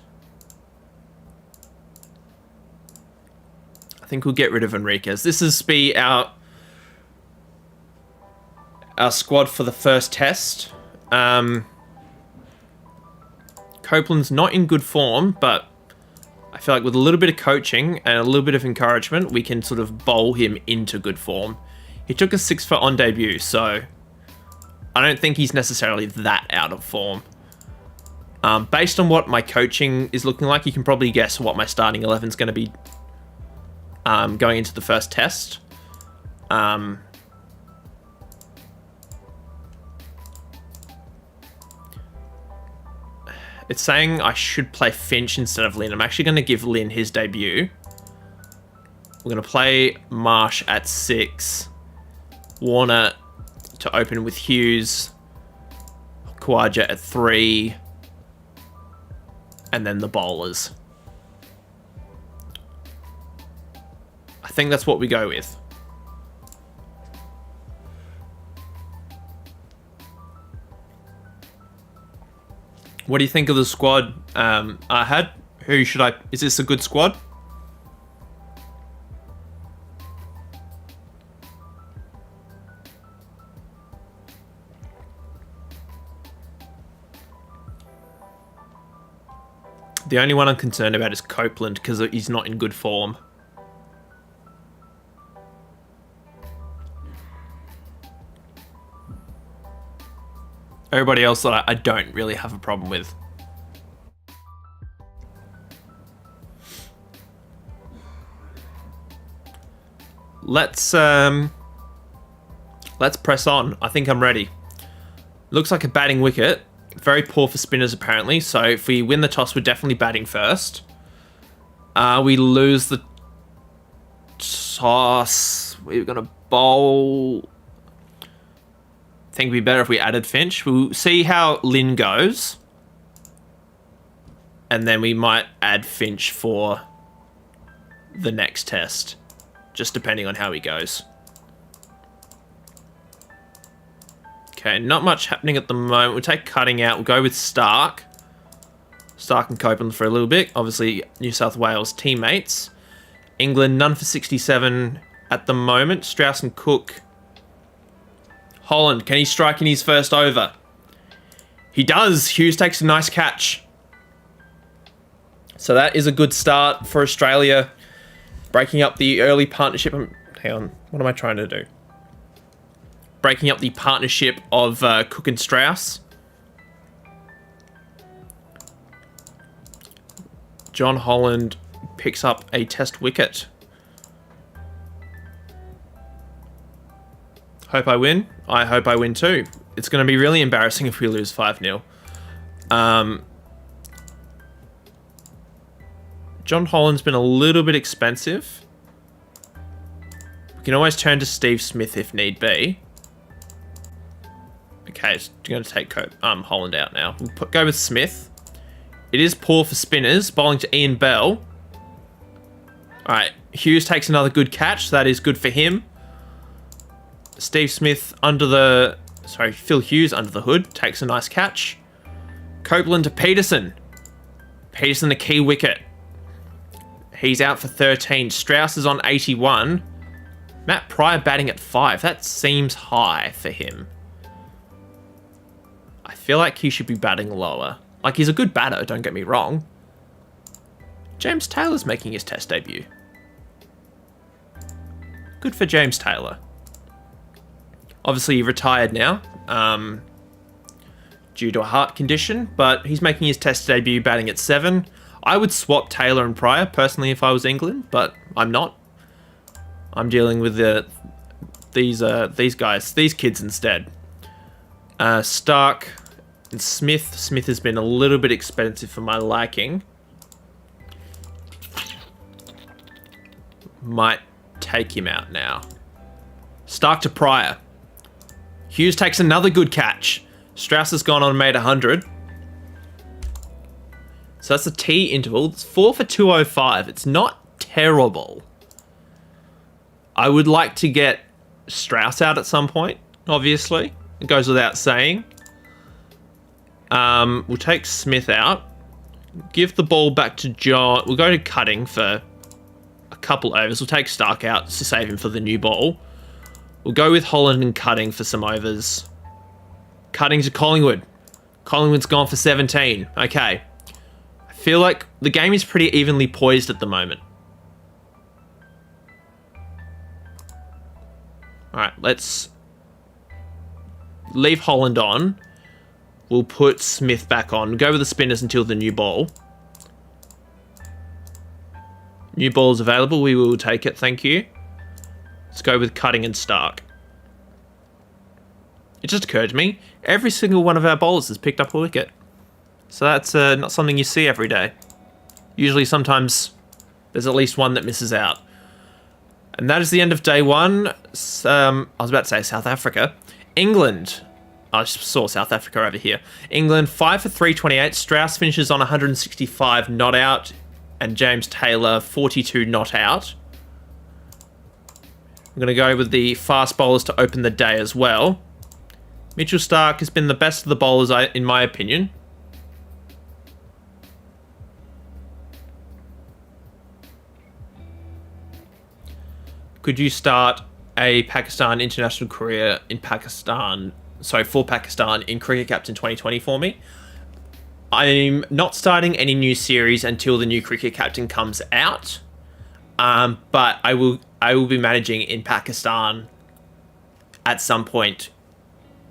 I think we'll get rid of Enriquez. This is be our squad for the first test. Copeland's not in good form, but I feel like with a little bit of coaching and a little bit of encouragement, we can sort of bowl him into good form. He took a 6 on debut, so I don't think he's necessarily that out of form. Based on what my coaching is looking like, you can probably guess what my starting 11 is going to be going into the first test. It's saying I should play Finch instead of Lynn. I'm actually going to give Lynn his debut. We're going to play Marsh at 6. Warner to open with Hughes. Khawaja at 3. And then the bowlers. I think that's what we go with. What do you think of the squad, Ahad? Who should I... Is this a good squad? The only one I'm concerned about is Copeland, because he's not in good form. Everybody else that I don't really have a problem with. Let's press on. I think I'm ready. Looks like a batting wicket. Very poor for spinners, apparently. So if we win the toss, we're definitely batting first. We lose the toss. We're going to bowl. I think it'd be better if we added Finch. We'll see how Lynn goes. And then we might add Finch for the next test. Just depending on how he goes. Okay, not much happening at the moment. We'll take Cutting out. We'll go with Stark. Stark and Copeland for a little bit. Obviously, New South Wales teammates. England, none for 67 at the moment. Strauss and Cook. Holland, can he strike in his first over? He does. Hughes takes a nice catch. So that is a good start for Australia. Breaking up the early partnership. Hang on. What am I trying to do? Breaking up the partnership of Cook and Strauss. John Holland picks up a test wicket. Hope I win. I hope I win too. It's going to be really embarrassing if we lose 5-0. John Holland's been a little bit expensive. We can always turn to Steve Smith if need be. Okay, so I'm going to take Holland out now. We'll go with Smith. It is poor for spinners. Bowling to Ian Bell. All right, Hughes takes another good catch. So that is good for him. Steve Smith Phil Hughes under the hood takes a nice catch. Copeland to Peterson. Peterson a key wicket. He's out for 13. Strauss is on 81. Matt Pryor batting at 5. That seems high for him. I feel like he should be batting lower. Like, he's a good batter, don't get me wrong. James Taylor's making his test debut. Good for James Taylor. Obviously, he retired now due to a heart condition, but he's making his test debut batting at 7. I would swap Taylor and Pryor, personally, if I was England, but I'm not. I'm dealing with these guys, these kids instead. Stark and Smith. Smith has been a little bit expensive for my liking. Might take him out now. Stark to Pryor. Hughes takes another good catch. Strauss has gone on and made 100. So that's a T interval. It's 4 for 205. It's not terrible. I would like to get Strauss out at some point, obviously. It goes without saying. We'll take Smith out. Give the ball back to John. We'll go to Cutting for a couple overs. We'll take Stark out to save him for the new ball. We'll go with Holland and Cutting for some overs. Cutting to Collingwood. Collingwood's gone for 17. Okay. I feel like the game is pretty evenly poised at the moment. Alright, let's leave Holland on. We'll put Smith back on. Go with the spinners until the new ball. New ball is available. We will take it. Thank you. Let's go with Cutting and Stark. It just occurred to me, every single one of our bowlers has picked up a wicket. So that's not something you see every day. Usually sometimes there's at least one that misses out. And that is the end of day one. I was about to say South Africa. England. I saw South Africa over here. England, 5 for 328. Strauss finishes on 165 not out. And James Taylor, 42 not out. I'm going to go with the fast bowlers to open the day as well. Mitchell Stark has been the best of the bowlers, in my opinion. Could you start a Pakistan international career in Pakistan, for Pakistan in Cricket Captain 2020 for me? I'm not starting any new series until the new Cricket Captain comes out. But I will be managing in Pakistan at some point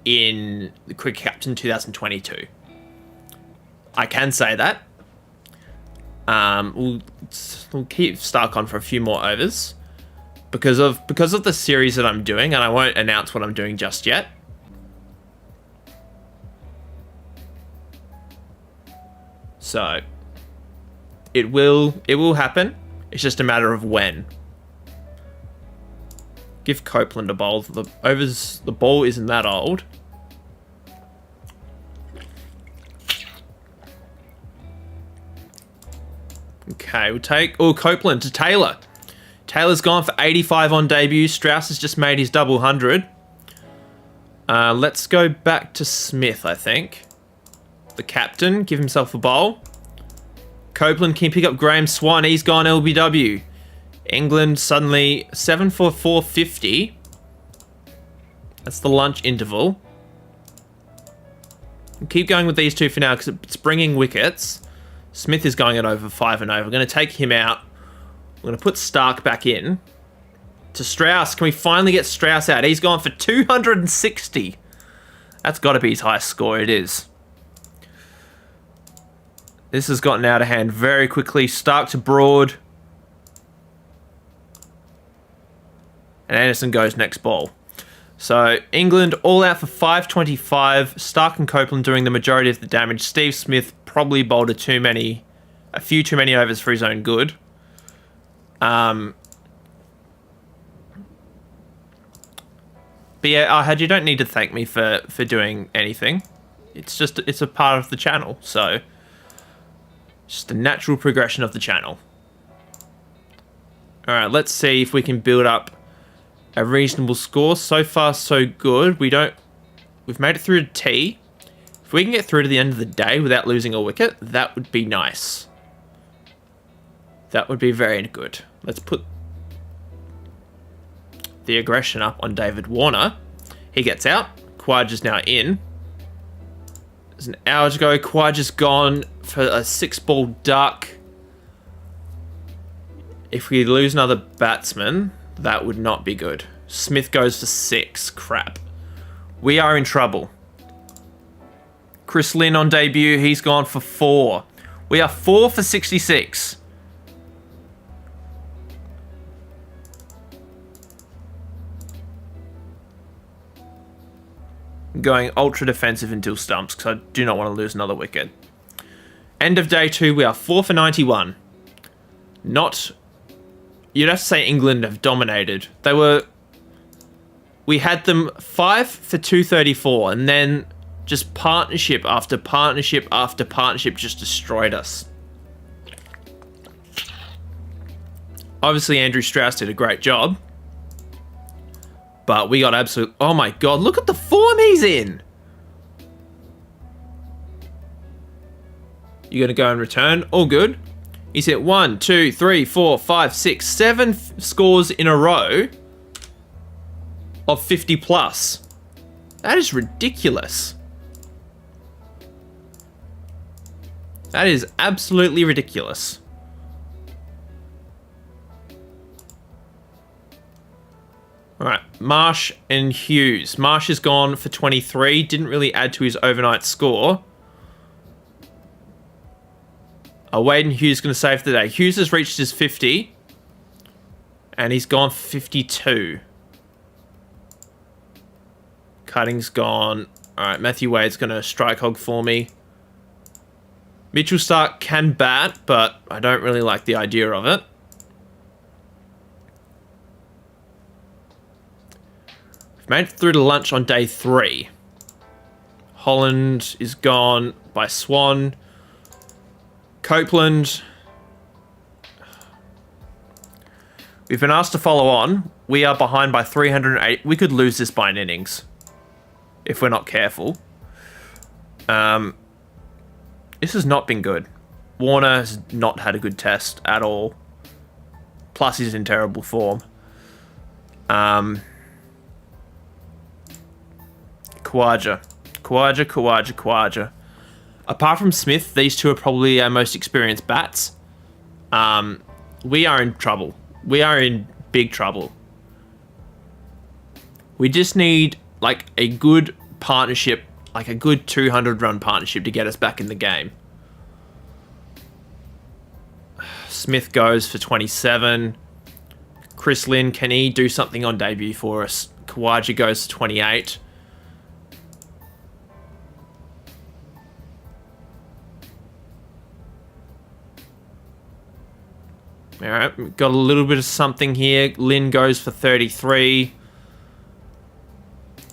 in the Cricket Captain 2022. I can say that. We'll keep Stark on for a few more overs because of the series that I'm doing, and I won't announce what I'm doing just yet. So it will happen. It's just a matter of when. Give Copeland a bowl. The ball isn't that old. Okay, we'll take Copeland to Taylor. Taylor's gone for 85 on debut. Strauss has just made his double 100. Let's go back to Smith, I think. The captain, give himself a bowl. Copeland can pick up Graham Swan. He's gone LBW. England suddenly 7 for 450. That's the lunch interval. We'll keep going with these two for now because it's bringing wickets. Smith is going at over 5 and over. We're going to take him out. We're going to put Stark back in. To Strauss. Can we finally get Strauss out? He's gone for 260. That's got to be his highest score. It is. This has gotten out of hand very quickly. Stark to Broad. And Anderson goes next ball. So England all out for 525. Stark and Copeland doing the majority of the damage. Steve Smith probably bowled a few too many overs for his own good. But yeah, you don't need to thank me for doing anything. It's a part of the channel, so just the natural progression of the channel. All right, let's see if we can build up a reasonable score. So far, so good. We've made it through to T. If we can get through to the end of the day without losing a wicket, that would be nice. That would be very good. Let's put the aggression up on David Warner. He gets out. Khawaja's now in. There's an hour to go. Khawaja's gone for a 6-ball duck. If we lose another batsman, that would not be good. Smith goes for 6. Crap. We are in trouble. Chris Lynn on debut. He's gone for 4. We are 4 for 66. Going ultra defensive until stumps because I do not want to lose another wicket. End of day 2, we are 4 for 91. You'd have to say England have dominated. We had them 5 for 234, and then just partnership after partnership after partnership just destroyed us. Obviously, Andrew Strauss did a great job. But we got absolute... Oh my god, look at the form he's in! You're going to go and return. All good. He's hit 1, 2, 3, 4, 5, 6, 7 scores in a row of 50 plus. That is ridiculous. That is absolutely ridiculous. All right, Marsh and Hughes. Marsh has gone for 23. Didn't really add to his overnight score. Wade and Hughes going to save the day. Hughes has reached his 50. And he's gone for 52. Cutting's gone. All right, Matthew Wade's going to strike hog for me. Mitchell Starc can bat, but I don't really like the idea of it. We've made it through to lunch on day 3. Holland is gone by Swan. Copeland. We've been asked to follow on. We are behind by 308. We could lose this by an innings if we're not careful. This has not been good. Warner has not had a good test at all. Plus, he's in terrible form. Khawaja. Apart from Smith, these two are probably our most experienced bats. We are in trouble. We are in big trouble. We just need like a good partnership, like a good 200-run partnership to get us back in the game. Smith goes for 27. Chris Lynn, can he do something on debut for us? Khawaja goes for 28. All right, got a little bit of something here. Lynn goes for 33.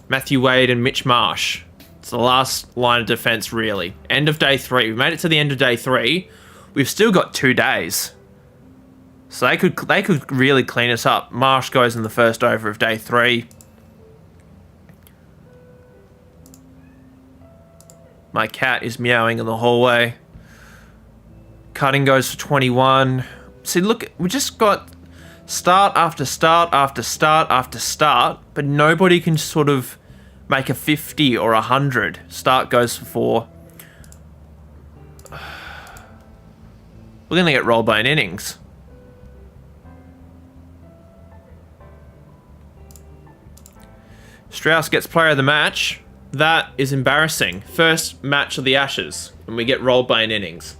Matthew Wade and Mitch Marsh. It's the last line of defense, really. End of day 3. We made it to the end of day 3. We've still got 2 days. So they could really clean us up. Marsh goes in the first over of day 3. My cat is meowing in the hallway. Cutting goes for 21. See, look, we just got start after start after start after start, but nobody can sort of make a 50 or 100. Start goes for 4. We're going to get rolled by an innings. Strauss gets player of the match. That is embarrassing. First match of the Ashes, and we get rolled by an innings.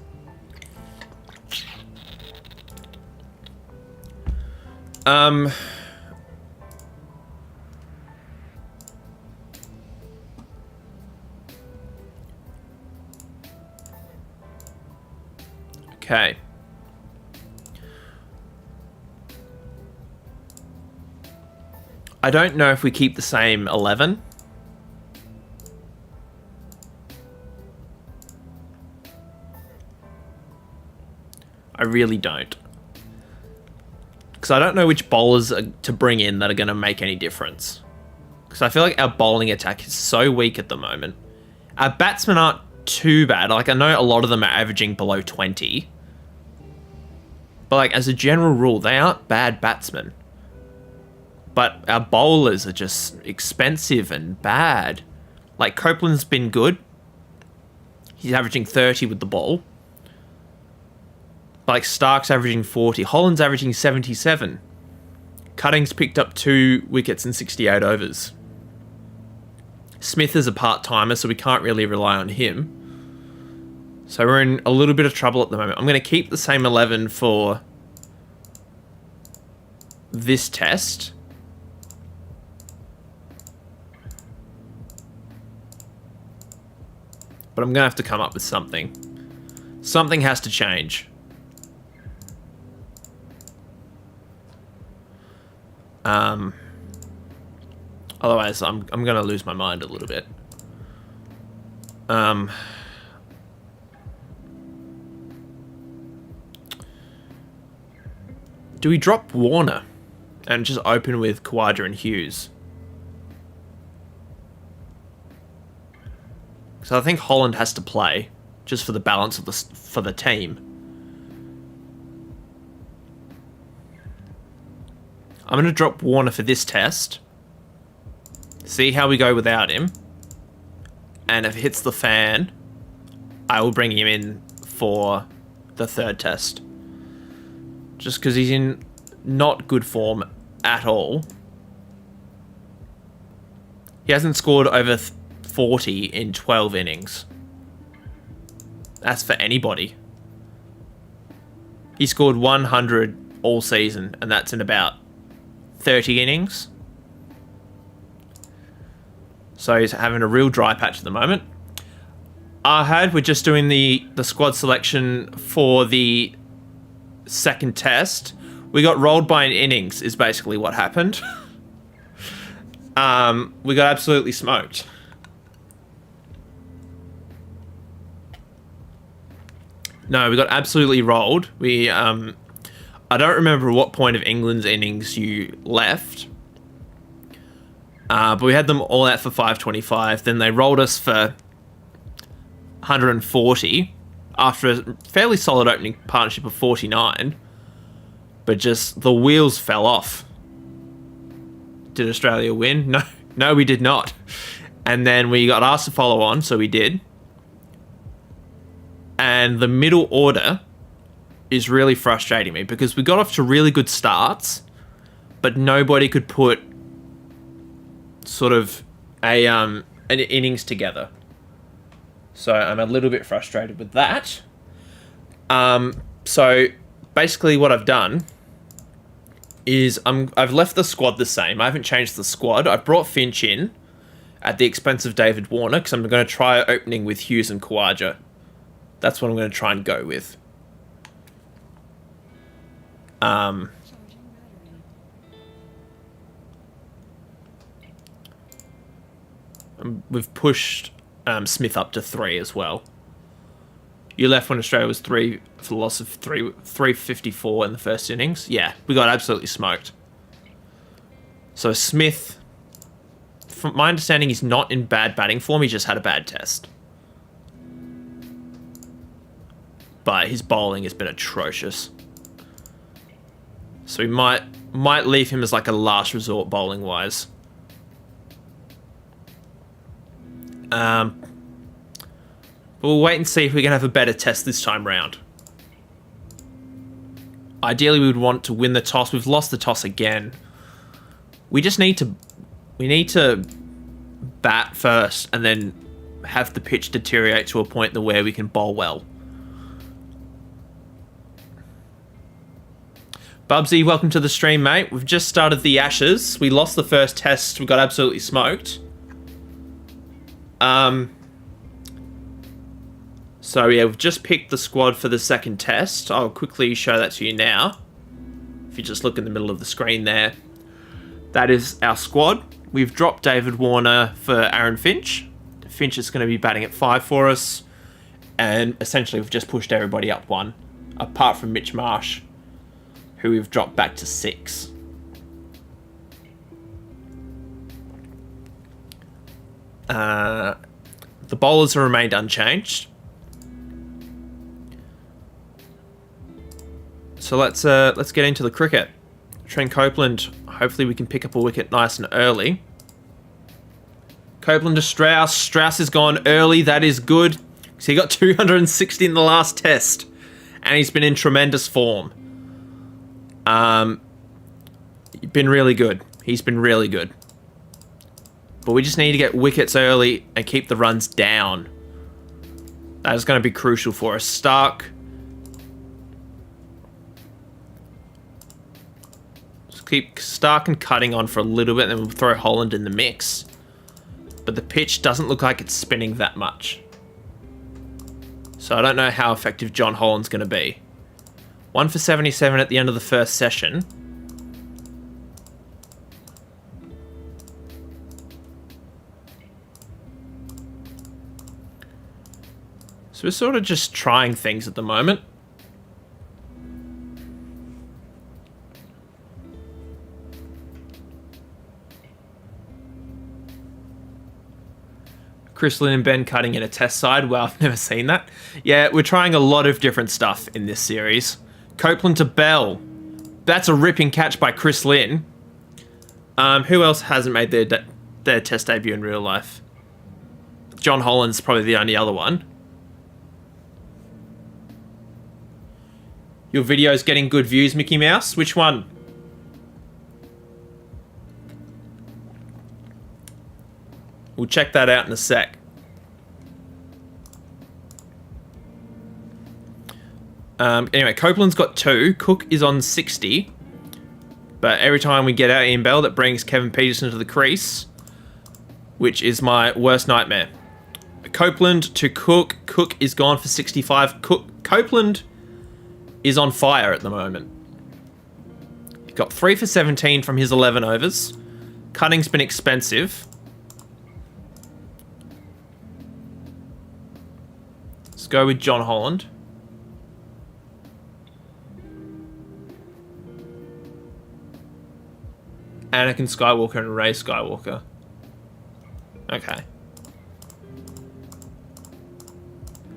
Okay. I don't know if we keep the same 11. I really don't. Because because I don't know which bowlers to bring in that are going to make any difference. Because I feel like our bowling attack is so weak at the moment. Our batsmen aren't too bad. Like, I know a lot of them are averaging below 20. But, like, as a general rule, they aren't bad batsmen. But our bowlers are just expensive and bad. Like, Copeland's been good. He's averaging 30 with the ball. Like, Stark's averaging 40. Holland's averaging 77. Cutting's picked up 2 wickets in 68 overs. Smith is a part-timer, so we can't really rely on him. So we're in a little bit of trouble at the moment. I'm going to keep the same 11 for this test. But I'm going to have to come up with something. Something has to change. Otherwise, I'm going to lose my mind a little bit. Do we drop Warner and just open with Khawaja and Hughes? So I think Holland has to play just for the balance of for the team. I'm going to drop Warner for this test. See how we go without him. And if it hits the fan, I will bring him in for the third test. Just because he's in not good form at all. He hasn't scored over 40 in 12 innings. That's for anybody. He scored 100 all season, and that's in about 30 innings. So he's having a real dry patch at the moment. We're just doing the squad selection for the second test. We got rolled by an innings is basically what happened. We got absolutely smoked. No, we got absolutely rolled. I don't remember what point of England's innings you left. But we had them all out for 525. Then they rolled us for 140 after a fairly solid opening partnership of 49. But just the wheels fell off. Did Australia win? No, we did not. And then we got asked to follow on, so we did. And the middle order is really frustrating me because we got off to really good starts, but nobody could put sort of an innings together. So I'm a little bit frustrated with that. So basically what I've done is I've left the squad the same. I haven't changed the squad. I've brought Finch in at the expense of David Warner because I'm going to try opening with Hughes and Khawaja. That's what I'm going to try and go with. We've pushed Smith up to 3 as well. You left when Australia was 3 for the loss of 354 in the first innings. Yeah, we got absolutely smoked. So Smith, from my understanding, he's not in bad batting form. He just had a bad test. But his bowling has been atrocious. So we might leave him as like a last resort bowling wise. But we'll wait and see if we can have a better test this time round. Ideally, we would want to win the toss. We've lost the toss again. We need to bat first and then have the pitch deteriorate to a point where we can bowl well. Bubsy, welcome to the stream, mate. We've just started the Ashes. We lost the first test. We got absolutely smoked. So yeah, we've just picked the squad for the second test. I'll quickly show that to you now. If you just look in the middle of the screen there. That is our squad. We've dropped David Warner for Aaron Finch. Finch is going to be batting at 5 for us. And essentially we've just pushed everybody up 1. Apart from Mitch Marsh, who we've dropped back to 6. The bowlers have remained unchanged. So let's get into the cricket. Trent Copeland, hopefully we can pick up a wicket nice and early. Copeland to Strauss. Strauss has gone early. That is good. So he got 260 in the last test. And he's been in tremendous form. Been really good. He's been really good. But we just need to get wickets early and keep the runs down. That is going to be crucial for us. Stark. Just keep Stark and Cutting on for a little bit, and then we'll throw Holland in the mix. But the pitch doesn't look like it's spinning that much. So I don't know how effective John Holland's going to be. 1 for 77 at the end of the first session. So we're sort of just trying things at the moment. Chris Lynn and Ben Cutting in a test side. Well, I've never seen that. Yeah, we're trying a lot of different stuff in this series. Copeland to Bell. That's a ripping catch by Chris Lynn. Who else hasn't made their test debut in real life? John Holland's probably the only other one. Your video's getting good views, Mickey Mouse. Which one? We'll check that out in a sec. Anyway, Copeland's got 2. Cook is on 60. But every time we get out Ian Bell, that brings Kevin Peterson to the crease, which is my worst nightmare. Copeland to Cook. Cook is gone for 65. Copeland is on fire at the moment. He got 3 for 17 from his 11 overs. Cutting's been expensive. Let's go with John Holland. Anakin Skywalker and Ray Skywalker. Okay.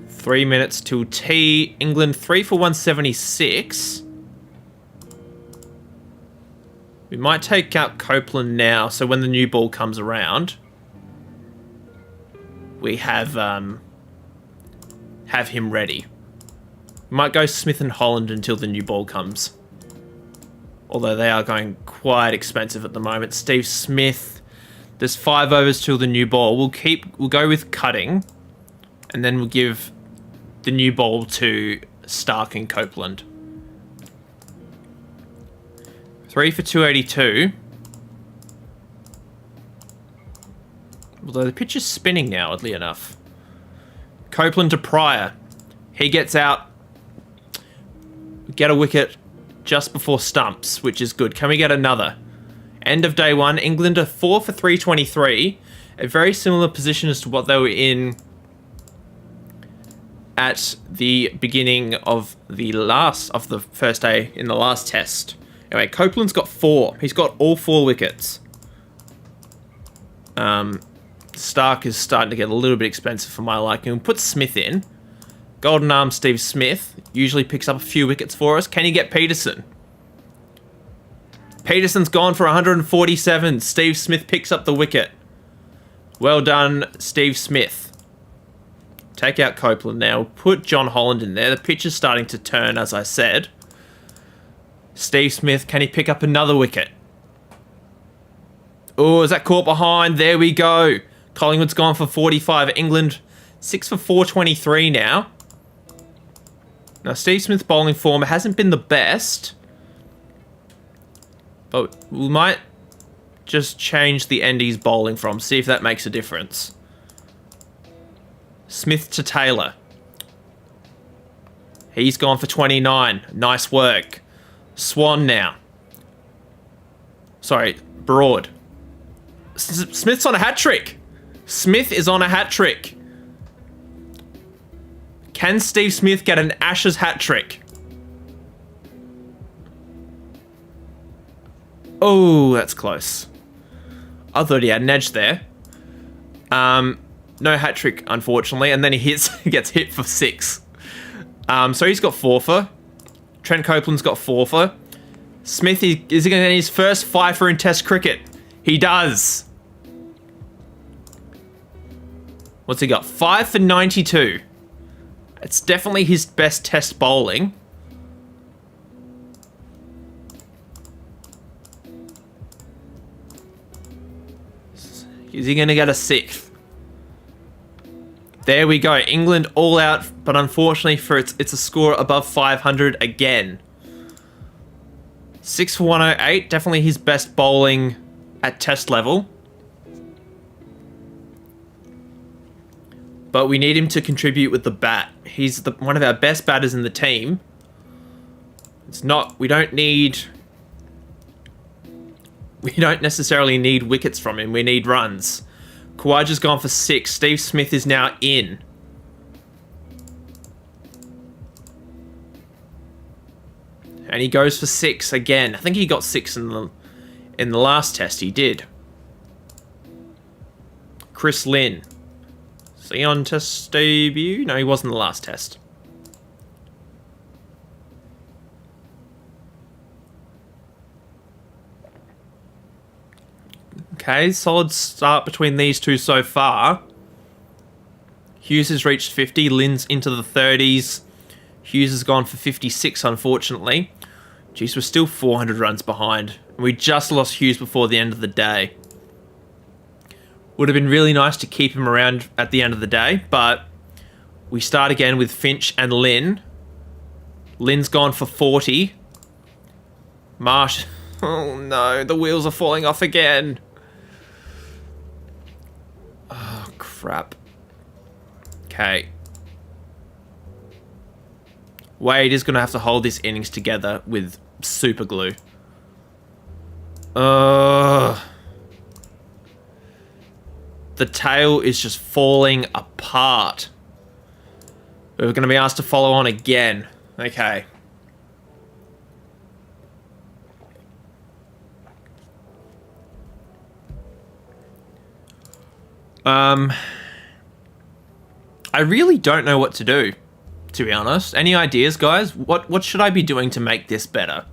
3 minutes till tea. England 3 for 176. We might take out Copeland now, so when the new ball comes around, we have him ready. We might go Smith and Holland until the new ball comes. Although they are going quite expensive at the moment. Steve Smith. There's 5 overs till the new ball. We'll go with Cutting, and then we'll give the new ball to Stark and Copeland. 3 for 282. Although the pitch is spinning now, oddly enough. Copeland to Pryor. He gets out. Get a wicket just before stumps, which is good. Can we get another? End of day 1. England are 4 for 323. A very similar position as to what they were in at the beginning of the first day in the last test. Anyway, Copeland's got 4. He's got all 4 wickets. Stark is starting to get a little bit expensive for my liking. We'll put Smith in. Golden Arm Steve Smith usually picks up a few wickets for us. Can he get Peterson? Peterson's gone for 147. Steve Smith picks up the wicket. Well done, Steve Smith. Take out Copeland now. Put John Holland in there. The pitch is starting to turn, as I said. Steve Smith, can he pick up another wicket? Oh, is that caught behind? There we go. Collingwood's gone for 45. England 6 for 423 now. Now, Steve Smith's bowling form hasn't been the best. But we might just change the end he's bowling from. See if that makes a difference. Smith to Taylor. He's gone for 29. Nice work. Swan now. Sorry, Broad. Smith's on a hat-trick. Smith is on a hat-trick. Can Steve Smith get an Ashes hat-trick? Oh, that's close. I thought he had an edge there. No hat trick, unfortunately, and then he gets hit for 6. So he's got 4 for. Trent Copeland's got 4 for. Smith, is he going to get his first 5 in Test cricket? He does. What's he got? 5 for 92. It's definitely his best Test bowling. Is he going to get a 6th? There we go. England all out, but unfortunately for it's a score above 500 again. 6 for 108. Definitely his best bowling at Test level. But we need him to contribute with the bat. He's one of our best batters in the team. We don't necessarily need wickets from him. We need runs. Khawaja's gone for 6. Steve Smith is now in. And he goes for 6 again. I think he got 6 in the last Test. He did. Chris Lynn. Is he on Test debut? No, he wasn't the last Test. Okay, solid start between these two so far. Hughes has reached 50. Lynn's into the 30s. Hughes has gone for 56, unfortunately. Jeez, we're still 400 runs behind. We just lost Hughes before the end of the day. Would have been really nice to keep him around at the end of the day, but we start again with Finch and Lynn. Lynn's gone for 40. Marsh. Oh no, the wheels are falling off again. Oh, crap. Okay. Wade is going to have to hold this innings together with super glue. The tail is just falling apart. We're going to be asked to follow on again. Okay. I really don't know what to do, to be honest. Any ideas, guys? What should I be doing to make this better?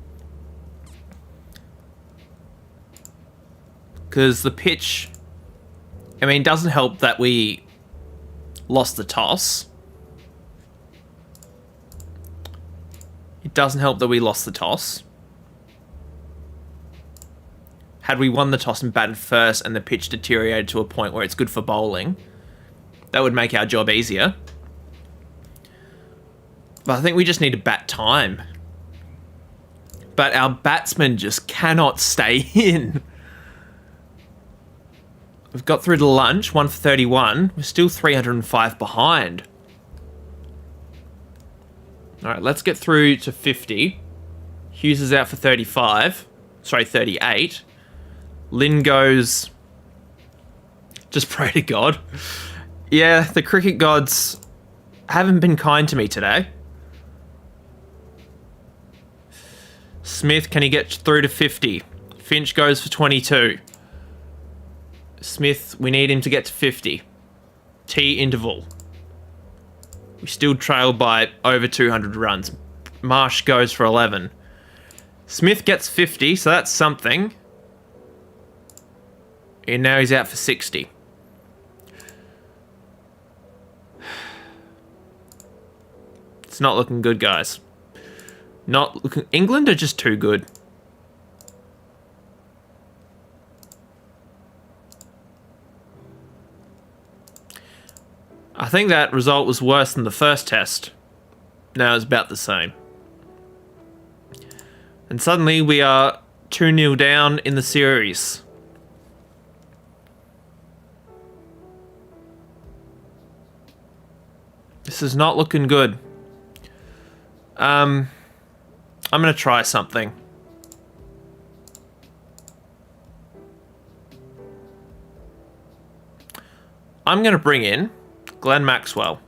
Because the pitch, I mean, doesn't help that we lost the toss. It doesn't help that we lost the toss. Had we won the toss and batted first and the pitch deteriorated to a point where it's good for bowling, that would make our job easier. But I think we just need to bat time. But our batsmen just cannot stay in. We've got through to lunch, 1 for 31. We're still 305 behind. All right, let's get through to 50. Hughes is out for 35. Sorry, 38. Lynn goes... Just pray to God. Yeah, the cricket gods haven't been kind to me today. Smith, can he get through to 50? Finch goes for 22. Smith, we need him to get to 50. T interval. We still trail by over 200 runs. Marsh goes for 11. Smith gets 50, so that's something. And now he's out for 60. It's not looking good, guys. Not looking... England are just too good. I think that result was worse than the first Test. Now it's about the same. And suddenly we are 2-0 down in the series. This is not looking good. I'm going to try something. I'm going to bring in Glenn Maxwell.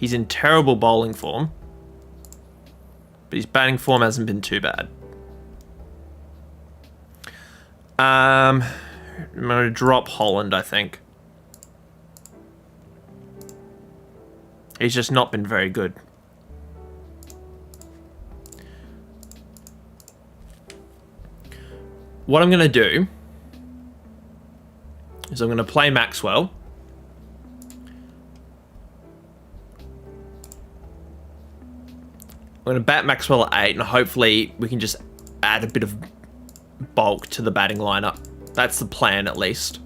He's in terrible bowling form. But his batting form hasn't been too bad. I'm going to drop Holland, I think. He's just not been very good. What I'm going to do is I'm going to play Maxwell. I'm going to bat Maxwell at 8, and hopefully we can just add a bit of bulk to the batting lineup. That's the plan, at least.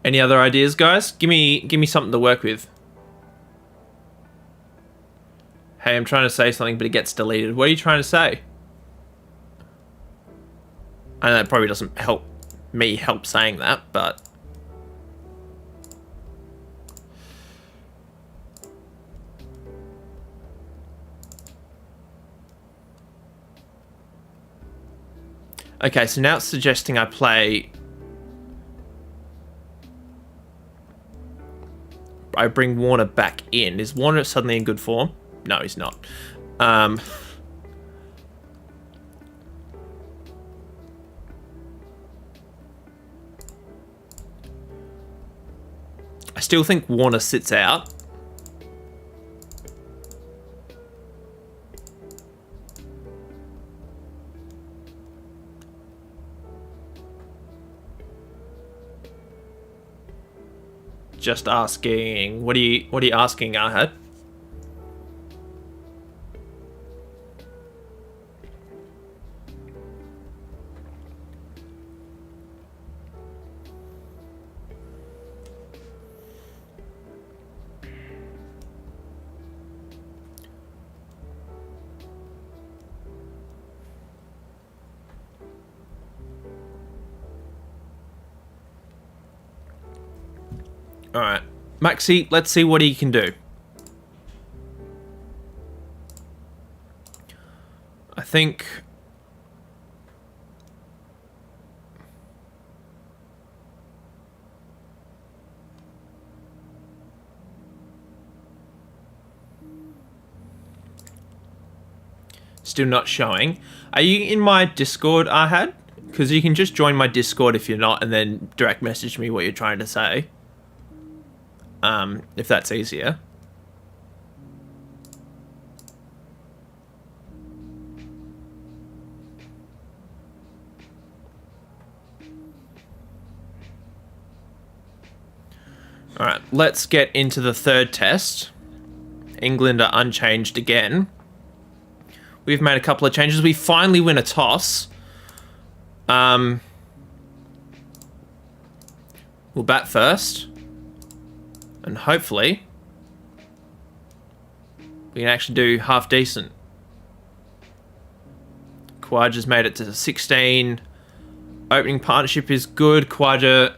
Any other ideas, guys? Give me something to work with. Hey, I'm trying to say something, but it gets deleted. What are you trying to say? I know it probably doesn't help saying that, but... Okay, so now it's suggesting I play... I bring Warner back in. Is Warner suddenly in good form? No, he's not. I still think Warner sits out. Just asking. What are you asking, Ahad? Alright. Maxi, let's see what he can do. I think... Still not showing. Are you in my Discord, Ahad? Because you can just join my Discord if you're not, and then direct message me what you're trying to say. If that's easier. Alright, let's get into the third test. England are unchanged again. We've made a couple of changes. We finally win a toss. We'll bat first. And hopefully, we can actually do half decent. Khawaja's made it to 16. Opening partnership is good. Khawaja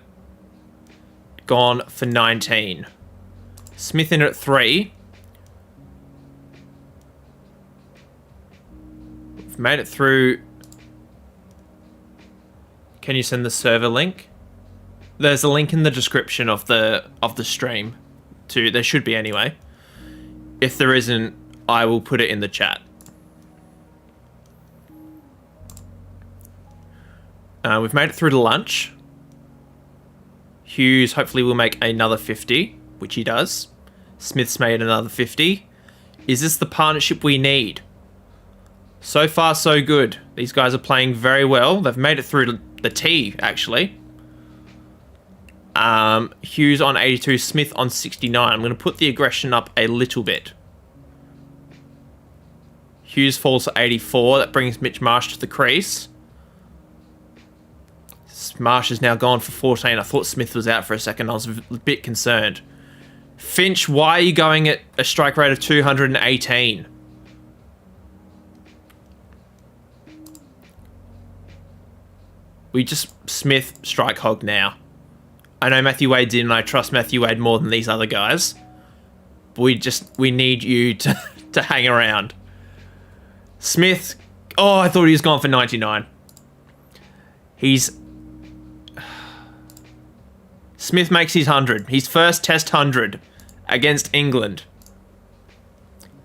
gone for 19. Smith in at 3. We've made it through. Can you send the server link? There's a link in the description of the stream. There should be anyway. If there isn't, I will put it in the chat. We've made it through to lunch. Hughes hopefully will make another 50, which he does. Smith's made another 50. Is this the partnership we need? So far, so good. These guys are playing very well. They've made it through to the T, actually. Hughes on 82, Smith on 69. I'm going to put the aggression up a little bit. Hughes falls to 84. That brings Mitch Marsh to the crease. Marsh is now gone for 14. I thought Smith was out for a second. I was a bit concerned. Finch, why are you going at a strike rate of 218? We just Smith strike hog now. I know Matthew Wade's in and I trust Matthew Wade more than these other guys. But we need you to hang around. Smith. Oh, I thought he was gone for 99. Smith makes his 100. His first test 100 against England.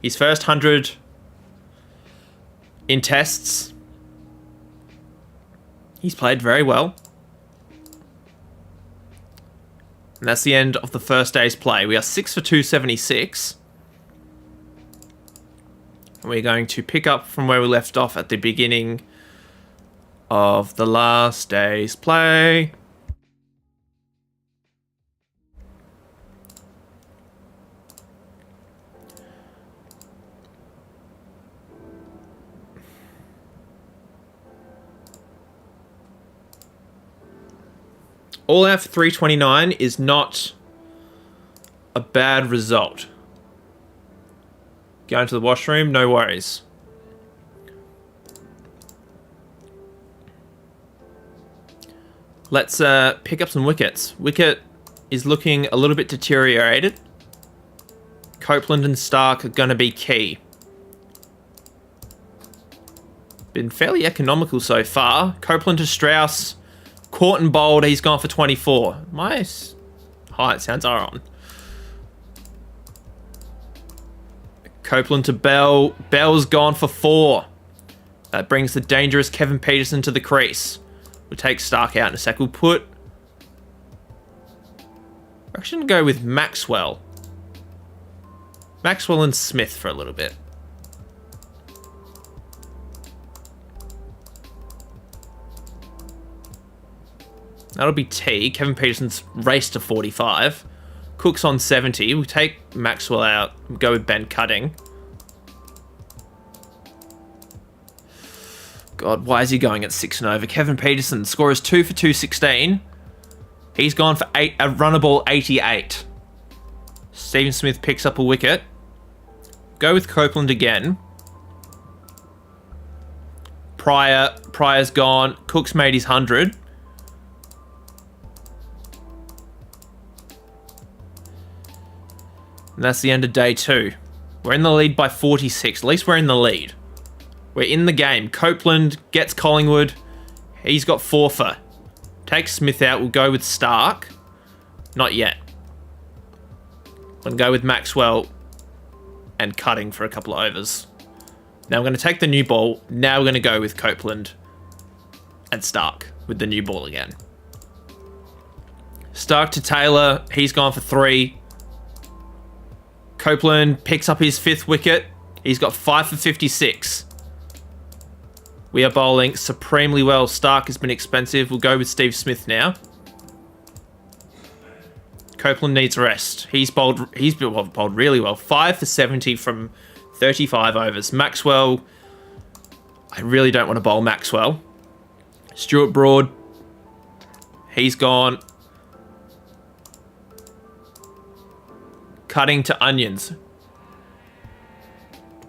His first 100 in tests. He's played very well. And that's the end of the first day's play. We are 6 for 276. And we're going to pick up from where we left off at the beginning of the last day's play. All out for 329 is not a bad result. Going to the washroom, no worries. Let's pick up some wickets. Wicket is looking a little bit deteriorated. Copeland and Stark are going to be key. Been fairly economical so far. Copeland to Strauss. Caught and bowled, he's gone for 24. My height sounds are on. Copeland to Bell. Bell's gone for 4. That brings the dangerous Kevin Peterson to the crease. We'll take Stark out in a sec. We'll put... I should go with Maxwell. Maxwell and Smith for a little bit. That'll be T. Kevin Peterson's raced to 45. Cook's on 70. We'll take Maxwell out. We'll go with Ben Cutting. God, why is he going at 6 and over? Kevin Peterson, score is 2 for 216. He's gone for a runner ball 88. Stephen Smith picks up a wicket. Go with Copeland again. Pryor's gone. Cook's made his 100. And that's the end of day 2. We're in the lead by 46. At least we're in the lead. We're in the game. Copeland gets Collingwood. He's got 4 for. Take Smith out. We'll go with Stark. Not yet. We'll go with Maxwell and Cutting for a couple of overs. Now I'm going to take the new ball. Now we're going to go with Copeland and Stark with the new ball again. Stark to Taylor. He's gone for 3. Copeland picks up his 5th wicket. He's got 5 for 56. We are bowling supremely well. Stark has been expensive. We'll go with Steve Smith now. Copeland needs rest. He's bowled really well. 5 for 70 from 35 overs. Maxwell, I really don't want to bowl Maxwell. Stuart Broad, he's gone. Cutting to Onions.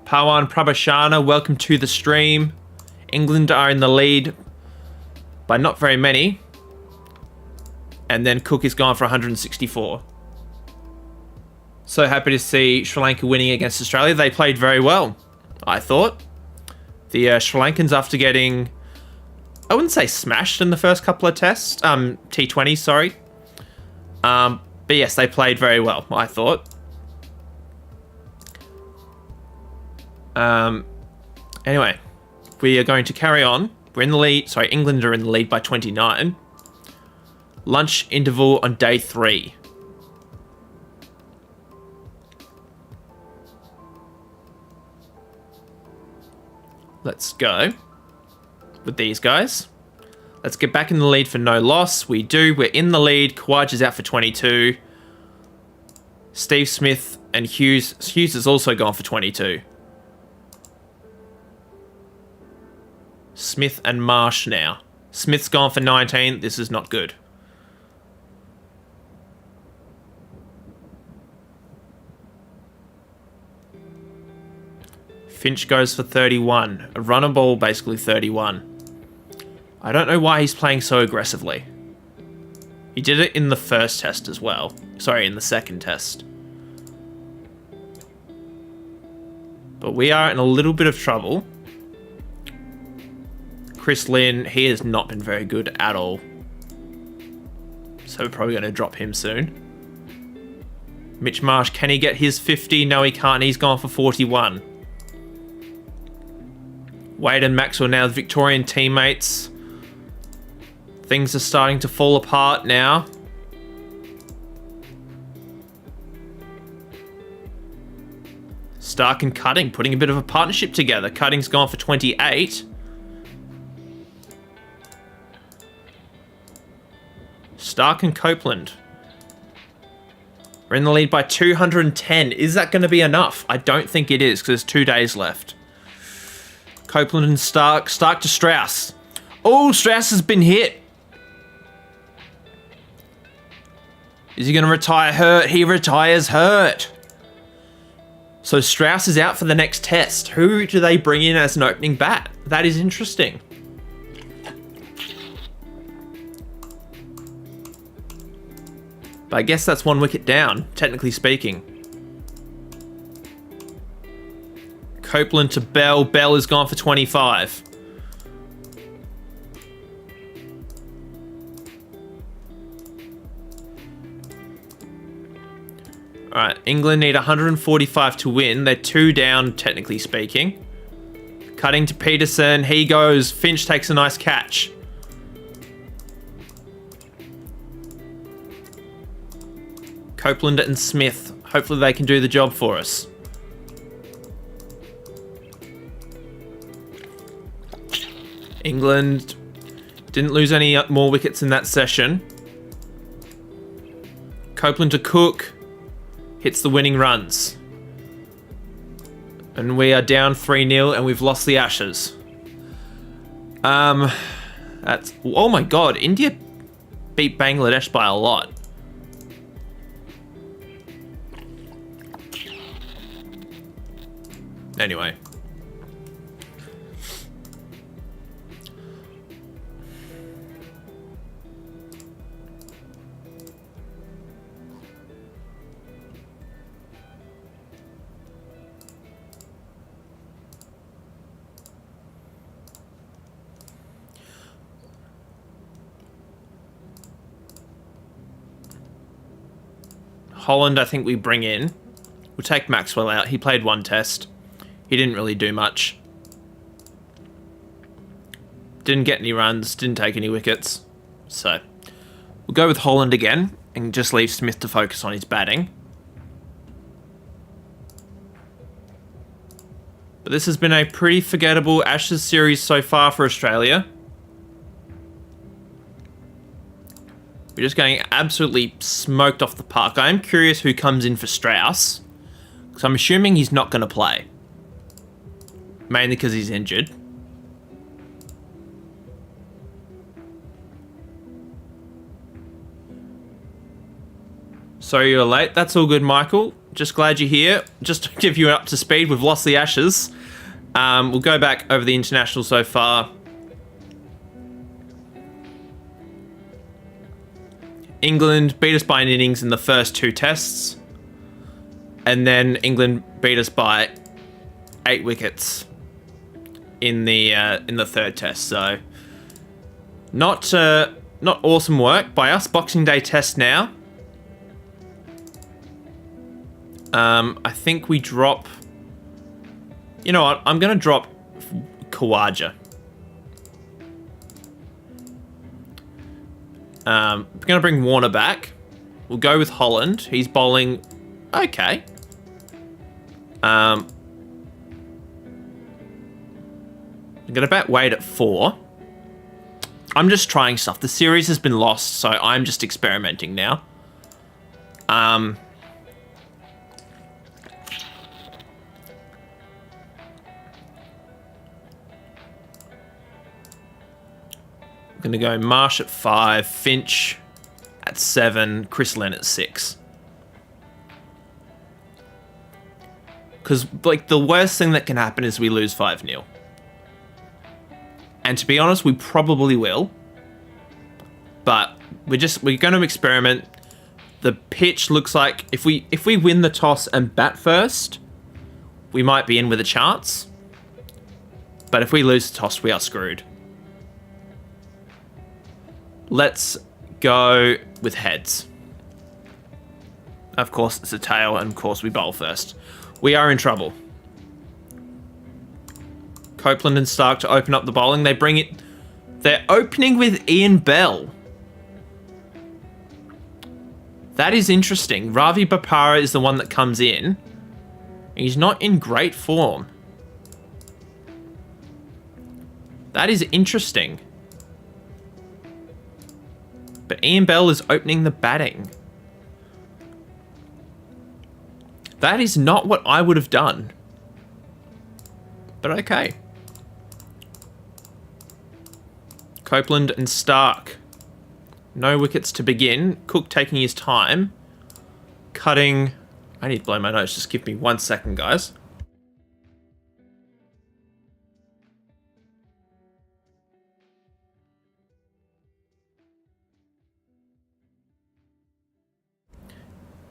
Pawan Prabhashana, welcome to the stream. England are in the lead by not very many. And then Cook is gone for 164. So happy to see Sri Lanka winning against Australia. They played very well, I thought. The Sri Lankans, after getting, I wouldn't say smashed in the first couple of tests, T20, sorry. But yes, they played very well, I thought. Anyway, we are going to carry on. We're in the lead. Sorry, England are in the lead by 29. Lunch interval on day 3. Let's go with these guys. Let's get back in the lead for no loss. We do. We're in the lead. Kawaj is out for 22. Steve Smith and Hughes. Hughes has also gone for 22. Smith and Marsh now. Smith's gone for 19. This is not good. Finch goes for 31. A runner ball, basically 31. I don't know why he's playing so aggressively. He did it in the first test as well. Sorry, in the second test. But we are in a little bit of trouble. Chris Lynn, he has not been very good at all. So we're probably going to drop him soon. Mitch Marsh, can he get his 50? No, he can't. He's gone for 41. Wade and Maxwell now the Victorian teammates. Things are starting to fall apart now. Stark and Cutting putting a bit of a partnership together. Cutting's gone for 28. Stark and Copeland. We're in the lead by 210. Is that going to be enough? I don't think it is, because there's 2 days left. Copeland and Stark. Stark to Strauss. Oh, Strauss has been hit. Is he going to retire hurt? He retires hurt. So Strauss is out for the next test. Who do they bring in as an opening bat? That is interesting. But I guess that's 1 wicket down, technically speaking. Copeland to Bell. Bell is gone for 25. Alright, England need 145 to win. They're 2 down, technically speaking. Cutting to Peterson. He goes. Finch takes a nice catch. Copeland and Smith. Hopefully they can do the job for us. England didn't lose any more wickets in that session. Copeland to Cook. Hits the winning runs. And we are down 3-0 and we've lost the Ashes. That's... Oh my god, India beat Bangladesh by a lot. Anyway. Holland, I think we bring in. We'll take Maxwell out. He played 1 test. He didn't really do much. Didn't get any runs. Didn't take any wickets. So, we'll go with Holland again and just leave Smith to focus on his batting. But this has been a pretty forgettable Ashes series so far for Australia. We're just getting absolutely smoked off the park. I am curious who comes in for Strauss, because I'm assuming he's not going to play. Mainly because he's injured. Sorry you're late. That's all good, Michael. Just glad you're here. Just to give you up to speed, we've lost the Ashes. We'll go back over the international so far. England beat us by an innings in the first 2 tests. And then England beat us by 8 wickets in the 3rd test. So not awesome work by us. Boxing Day test now. I think we drop... You know what? I'm going to drop Khawaja. We're going to bring Warner back. We'll go with Holland. He's bowling okay. I'm going to bat Wade at 4. I'm just trying stuff. The series has been lost, so I'm just experimenting now. I'm going to go Marsh at 5, Finch at 7, Chris Lynn at 6. Because, like, the worst thing that can happen is we lose 5-0. And to be honest, we probably will. But we're going to experiment. The pitch looks like if we win the toss and bat first, we might be in with a chance. But if we lose the toss, we are screwed. Let's go with heads. Of course, it's a tail, and of course we bowl first. We are in trouble. Copeland and Stark to open up the bowling. They bring it... They're opening with Ian Bell. That is interesting. Ravi Bopara is the one that comes in. He's not in great form. That is interesting. But Ian Bell is opening the batting. That is not what I would have done. But okay. Copeland and Stark. No wickets to begin. Cook taking his time. Cutting. I need to blow my nose. Just give me 1 second, guys.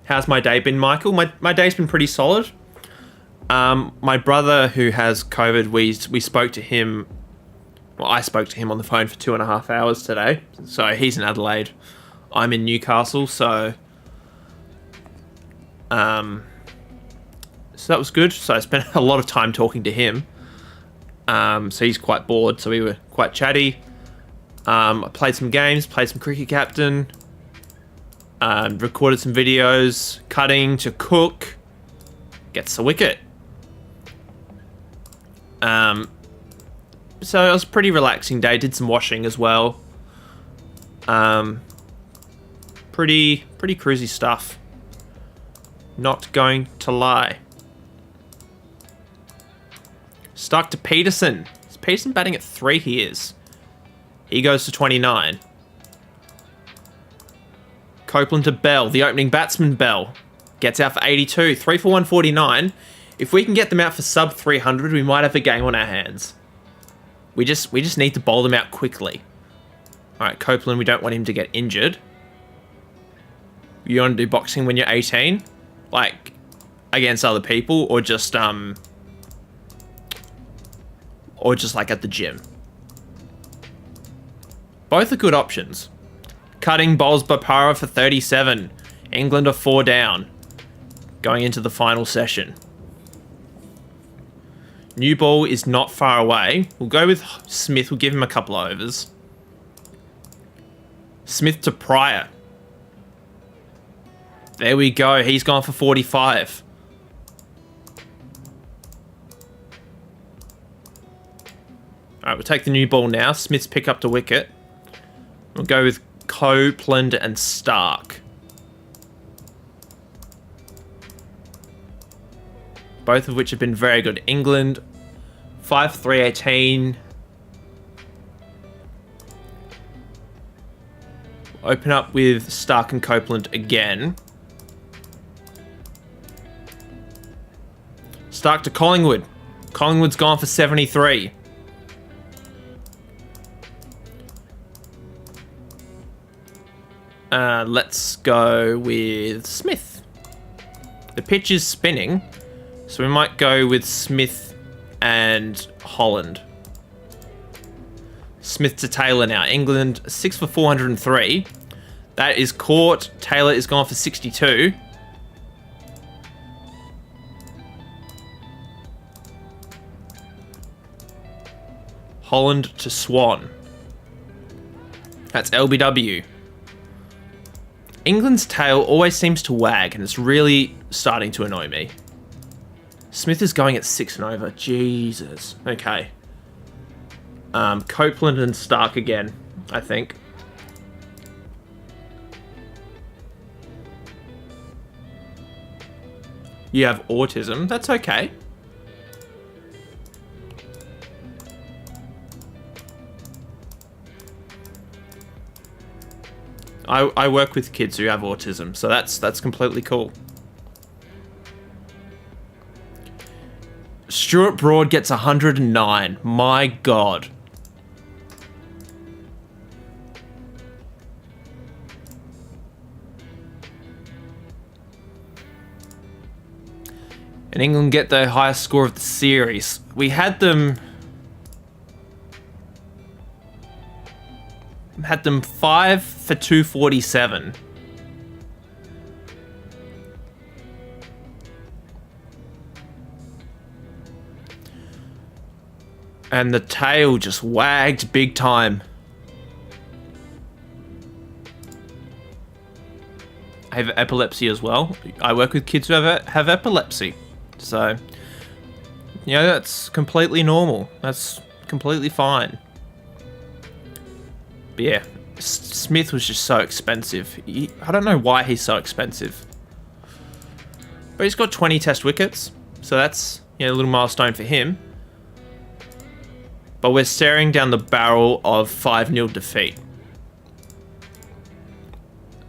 How's my day been, Michael? My day's been pretty solid. My brother, who has COVID, we spoke to him. Well, I spoke to him on the phone for 2.5 hours today. So he's in Adelaide. I'm in Newcastle. So that was good. So I spent a lot of time talking to him. So he's quite bored. So we were quite chatty. I played some games, played some cricket captain. Recorded some videos, cutting to Cook, gets the wicket. So it was a pretty relaxing day. Did some washing as well. Pretty cruisy stuff. Not going to lie. Stuck to Peterson. Is Peterson batting at 3? He is. He goes to 29. Copeland to Bell, the opening batsman Bell. Gets out for 82, 3 for 149. If we can get them out for sub 300, we might have a game on our hands. We just need to bowl them out quickly. Alright, Copeland, we don't want him to get injured. You want to do boxing when you're 18? Like, against other people, or just like at the gym? Both are good options. Cutting bowls Bopara for 37. England are 4 down. Going into the final session. New ball is not far away. We'll go with Smith. We'll give him a couple of overs. Smith to Pryor. There we go. He's gone for 45. Alright, we'll take the new ball now. Smith's pick up the wicket. We'll go with Copeland and Stark. Both of which have been very good. England, 5-3-18. Open up with Stark and Copeland again. Stark to Collingwood. Collingwood's gone for 73. Let's go with Smith. The pitch is spinning, so we might go with Smith and Holland. Smith to Taylor now. England 6 for 403. That is caught. Taylor is gone for 62. Holland to Swan. That's LBW. England's tail always seems to wag, and it's really starting to annoy me. Smith is going at 6 and over. Jesus. Okay. Copeland and Stark again, I think. You have autism. That's okay. I work with kids who have autism, so that's completely cool. Stuart Broad gets 109. My God. And England get the highest score of the series. We had them... had them 5 for 247. And the tail just wagged big time. I have epilepsy as well. I work with kids who have epilepsy. So, you know, that's completely normal. That's completely fine. But yeah, Smith was just so expensive. I don't know why he's so expensive. But he's got 20 test wickets. So that's, you know, a little milestone for him. But we're staring down the barrel of 5-0 defeat.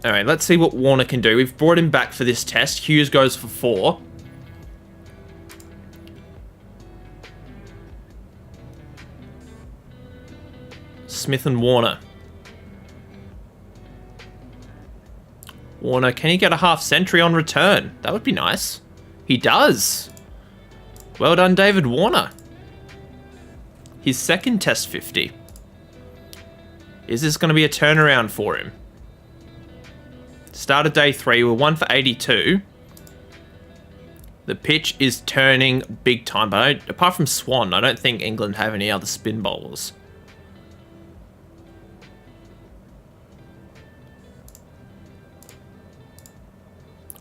Alright, let's see what Warner can do. We've brought him back for this test. Hughes goes for 4. Smith and Warner. Warner, can he get a half century on return? That would be nice. He does. Well done, David Warner. His second test 50. Is this going to be a turnaround for him? Started day 3, we're 1 for 82. The pitch is turning big time, but apart from Swan, I don't think England have any other spin bowlers.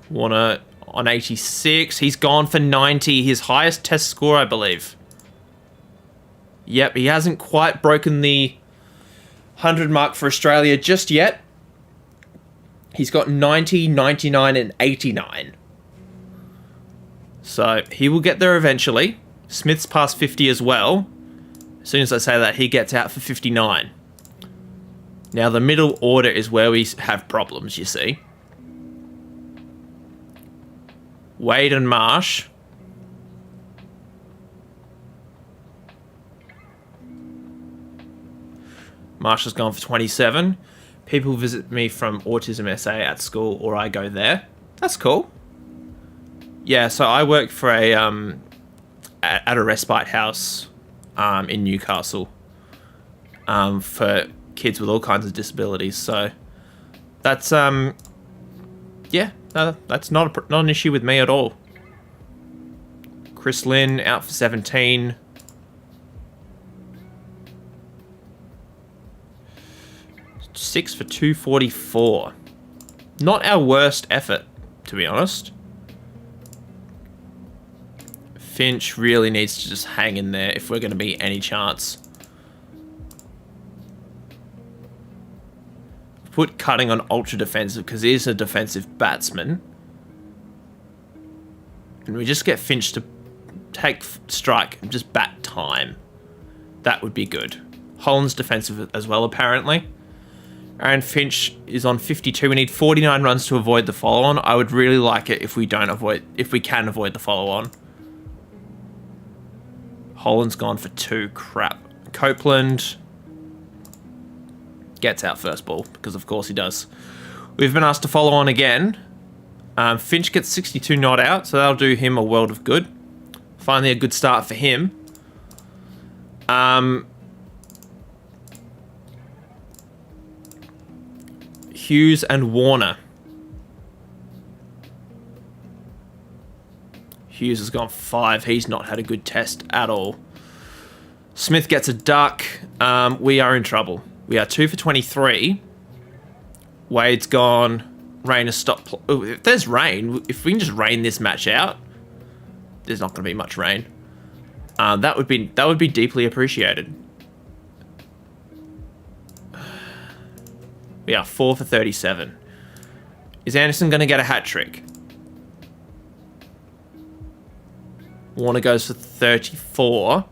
Warner on 86. He's gone for 90. His highest test score, I believe. Yep, he hasn't quite broken the 100 mark for Australia just yet. He's got 90, 99, and 89. So he will get there eventually. Smith's past 50 as well. As soon as I say that, he gets out for 59. Now the middle order is where we have problems, you see. Wade and Marsh. Marsh has gone for 27. People visit me from Autism SA at school, or I go there. That's cool. Yeah, so I work for a at a respite house in Newcastle for kids with all kinds of disabilities. So that's yeah, that's not an issue with me at all. Chris Lynn out for 17. Six for 244. Not our worst effort, to be honest. Finch really needs to just hang in there if we're going to be any chance. Put Cutting on ultra defensive because he is a defensive batsman. And we just get Finch to take strike and just bat time. That would be good. Holland's defensive as well, apparently. Aaron Finch is on 52. We need 49 runs to avoid the follow-on. I would really like it if we can avoid the follow-on. Holland's gone for 2. Crap. Copeland gets out first ball, because of course he does. We've been asked to follow on again. Finch gets 62 not out, so that'll do him a world of good. Finally a good start for him. Hughes and Warner. Hughes has gone 5. He's not had a good test at all. Smith gets a duck. We are in trouble. We are 2 for 23. Wade's gone. Rain has stopped. If there's rain, if we can just rain this match out, there's not going to be much rain. That would be deeply appreciated. We are 4 for 37. Is Anderson going to get a hat trick? Warner goes for 34.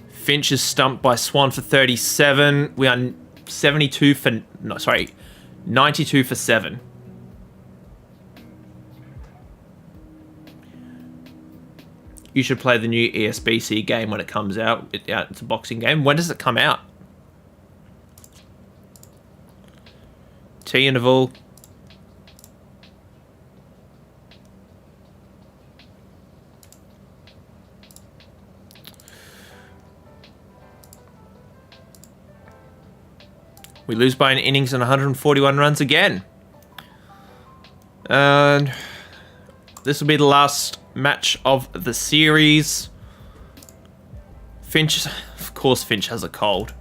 Finch is stumped by Swan for 37. We are 92 for... No, sorry. 92 for 7. You should play the new ESBC game when it comes out. It's a boxing game. When does it come out? T interval. We lose by an innings and 141 runs again. And this will be the last match of the series. Finch, of course Finch has a cold.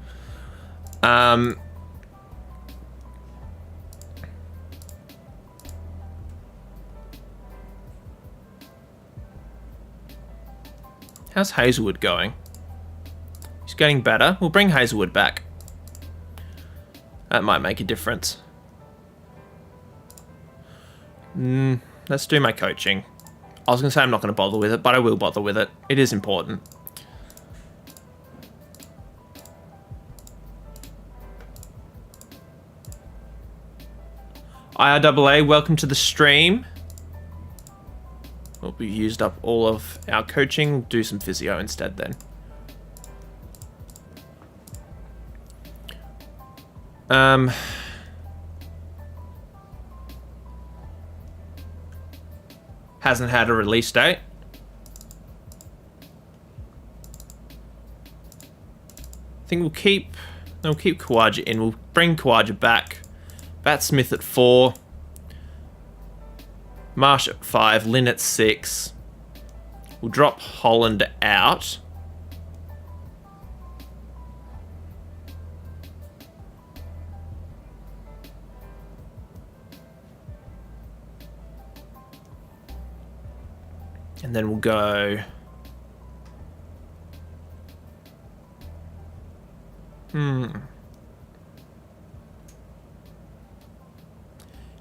How's Hazelwood going? He's getting better. We'll bring Hazelwood back. That might make a difference. Let's do my coaching. I was going to say I'm not going to bother with it, but I will bother with it. It is important. IRAA, welcome to the stream. Well, we've used up all of our coaching. We'll do some physio instead then. Hasn't had a release date. I think we'll keep Kawaja in. We'll bring Kawaja back. Bat Smith at 4. Marsh at 5. Lynn at 6. We'll drop Holland out. And then we'll go...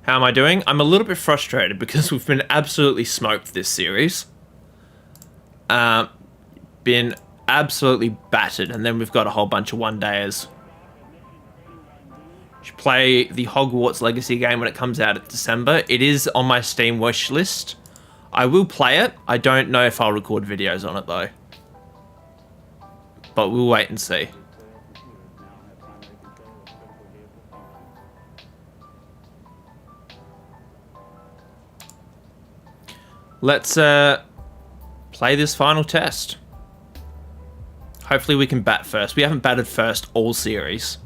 How am I doing? I'm a little bit frustrated because we've been absolutely smoked this series. Been absolutely battered, and then we've got a whole bunch of one-dayers. Should play the Hogwarts Legacy game when it comes out in December. It is on my Steam wish list. I will play it. I don't know if I'll record videos on it though. But we'll wait and see. Let's play this final test. Hopefully we can bat first. We haven't batted first all series.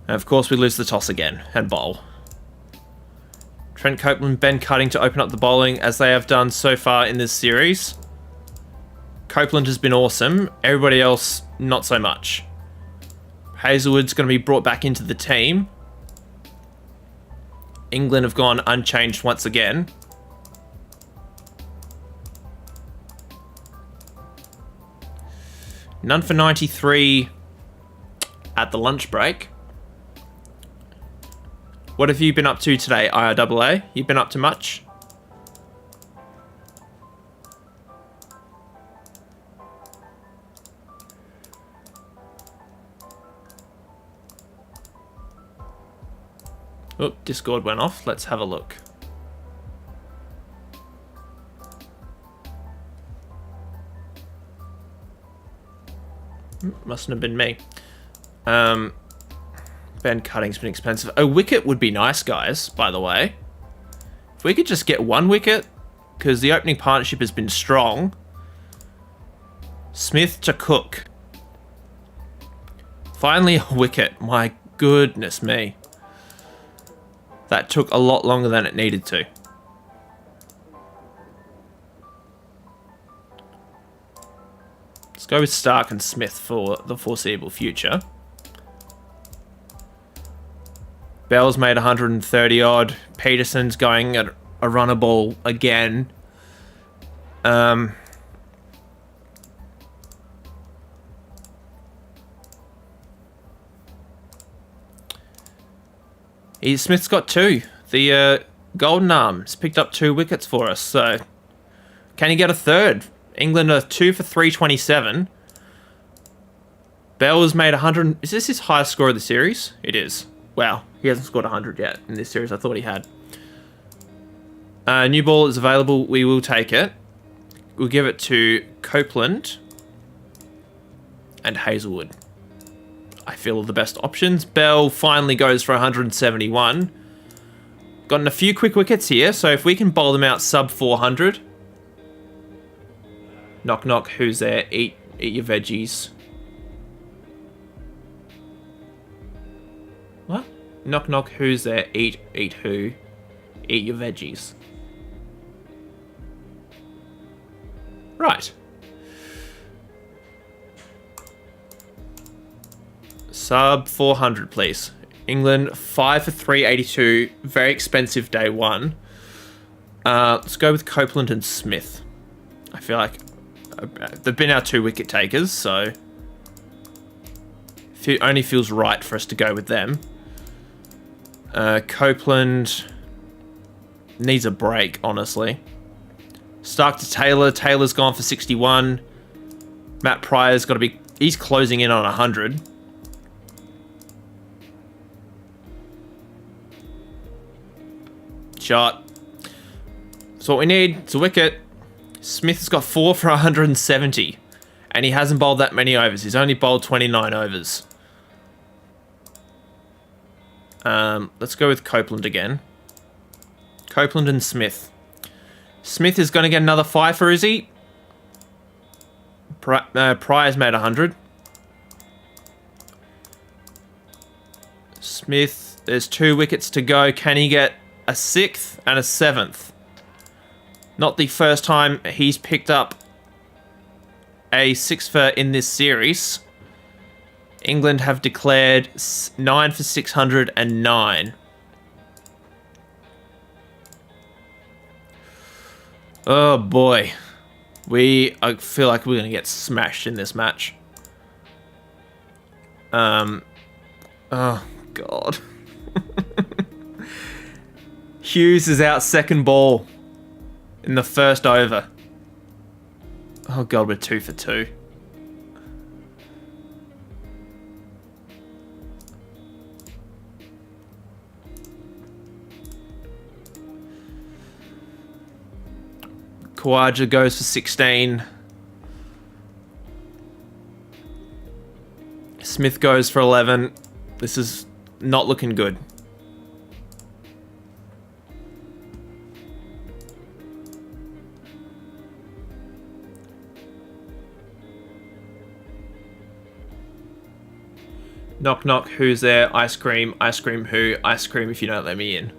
And of course we lose the toss again and bowl. Trent Copeland, Ben Cutting to open up the bowling as they have done so far in this series. Copeland has been awesome. Everybody else, not so much. Hazelwood's going to be brought back into the team. England have gone unchanged once again. None for 93 at the lunch break. What have you been up to today, IRAA? You been up to much? Oh, Discord went off. Let's have a look. Mustn't have been me. Ben Cutting's been expensive. A wicket would be nice, guys, by the way. If we could just get one wicket, because the opening partnership has been strong. Smith to Cook. Finally a wicket. My goodness me. That took a lot longer than it needed to. Let's go with Stark and Smith for the foreseeable future. Bell's made 130 odd. Peterson's going at a runner ball again. Smith's got 2. The Golden Arm's picked up 2 wickets for us. So can he get a third? England are 2 for 327. Bell has made 100. Is this his highest score of the series? It is. Wow, he hasn't scored 100 yet in this series. I thought he had. New ball is available. We will take it. We'll give it to Copeland and Hazelwood. I feel are the best options. Bell finally goes for 171. Gotten a few quick wickets here, so if we can bowl them out sub 400. Knock knock, who's there? Eat your veggies. Knock knock, who's there? Eat who? Eat your veggies. Right. Sub 400, please. England, 5 for 382. Very expensive day one. Let's go with Copeland and Smith. I feel like they've been our 2 wicket takers, so it only feels right for us to go with them. Copeland needs a break, honestly. Stark to Taylor. Taylor's gone for 61. Matt Pryor's got to be... He's closing in on 100. Shot. That's what we need. It's a wicket. Smith's got 4 for 170. And he hasn't bowled that many overs. He's only bowled 29 overs. Let's go with Copeland again. Copeland and Smith. Smith is going to get another 5 is he? Pryor's made 100. Smith, there's 2 wickets to go. Can he get a 6th and a 7th? Not the first time he's picked up a 6 for in this series. England have declared 9 for 609. Oh boy. I feel like we're going to get smashed in this match. Oh god. Hughes is out second ball in the first over. Oh god, we're 2 for 2. Khawaja goes for 16. Smith goes for 11. This is not looking good. Knock knock, who's there? Ice cream who? Ice cream if you don't let me in.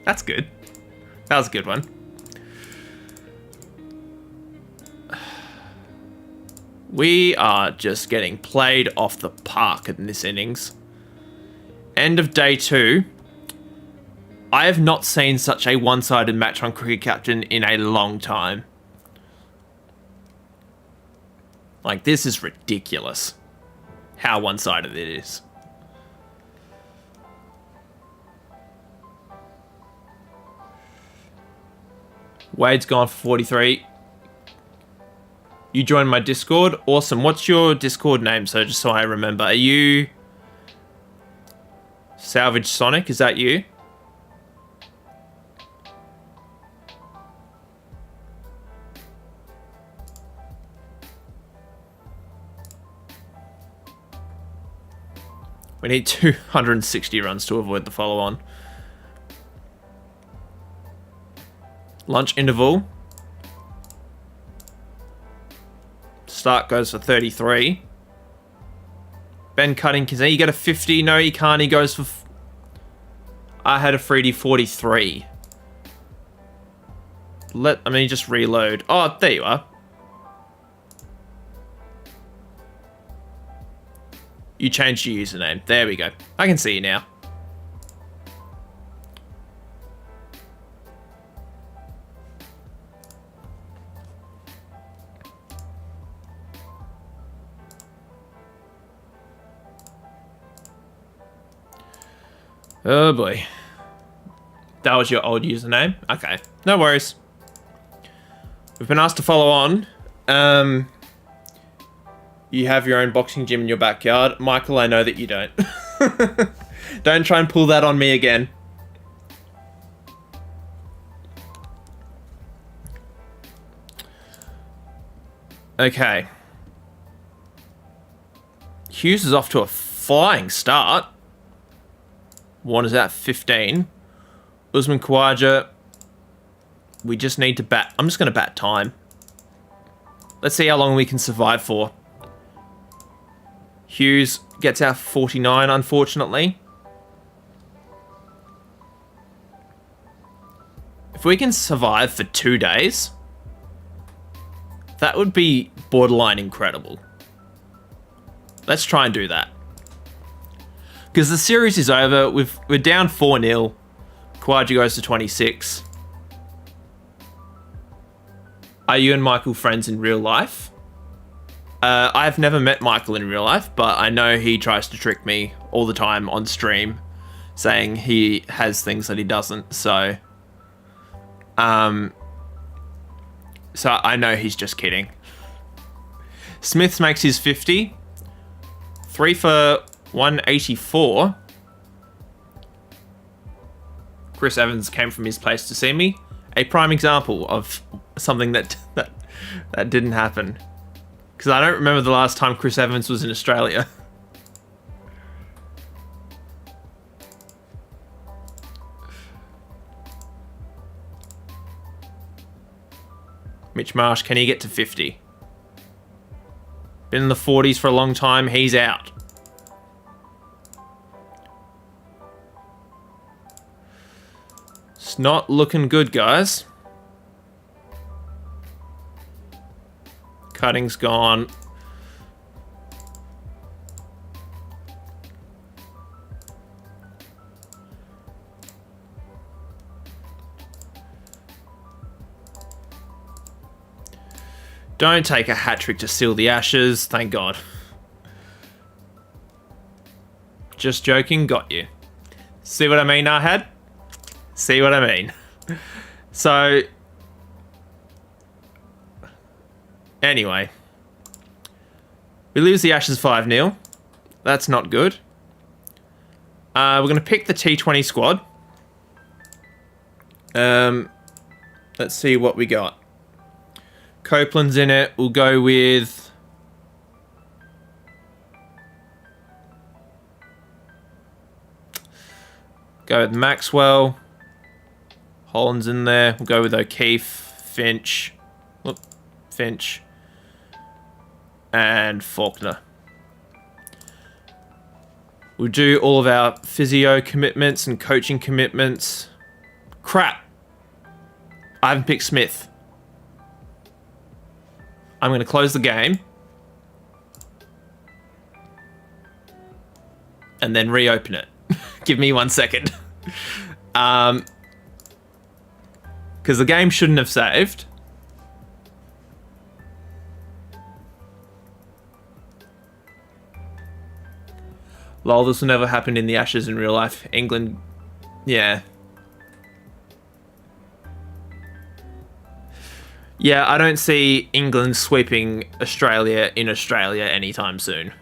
That's good. That was a good one. We are just getting played off the park in this innings. End of day 2. I have not seen such a one-sided match on Cricket Captain in a long time. Like, this is ridiculous. How one-sided it is. Wade's gone for 43. You joined my Discord? Awesome. What's your Discord name, so just so I remember? Are you... Salvage Sonic? Is that you? We need 260 runs to avoid the follow-on. Lunch interval. Stark goes for 33. Ben Cutting, can he get a 50? No, he can't. He goes for... I had a Freedy 43. Let me just reload. Oh, there you are. You changed your username. There we go. I can see you now. Oh boy. That was your old username? Okay. No worries. We've been asked to follow on. You have your own boxing gym in your backyard. Michael, I know that you don't. Don't try and pull that on me again. Okay. Hughes is off to a flying start. Warner's at 15. Usman Khawaja. We just need to bat. I'm just going to bat time. Let's see how long we can survive for. Hughes gets out 49, unfortunately. If we can survive for 2 days, that would be borderline incredible. Let's try and do that. Because the series is over. We're down 4-0. Kawaja goes to 26. Are you and Michael friends in real life? I've never met Michael in real life, but I know he tries to trick me all the time on stream, saying he has things that he doesn't. So I know he's just kidding. Smith makes his 50. 3 for 184. Chris Evans came from his place to see me. A prime example of something that didn't happen. Because I don't remember the last time Chris Evans was in Australia. Mitch Marsh, can he get to 50? Been in the 40s for a long time. He's out. It's not looking good, guys. Cutting's gone. Don't take a hat trick to seal the Ashes, thank God. Just joking, got you. See what I mean, Nahad? See what I mean? So, anyway. We lose the Ashes 5-0. That's not good. We're going to pick the T20 squad. Let's see what we got. Copeland's in it. We'll go with... Go with Maxwell. Holland's in there. We'll go with O'Keefe, Finch. Finch. And Faulkner. We'll do all of our physio commitments and coaching commitments. Crap. I haven't picked Smith. I'm going to close the game. And then reopen it. Give me 1 second. Because the game shouldn't have saved. Lol, this will never happen in the Ashes in real life. England, yeah. Yeah, I don't see England sweeping Australia in Australia anytime soon.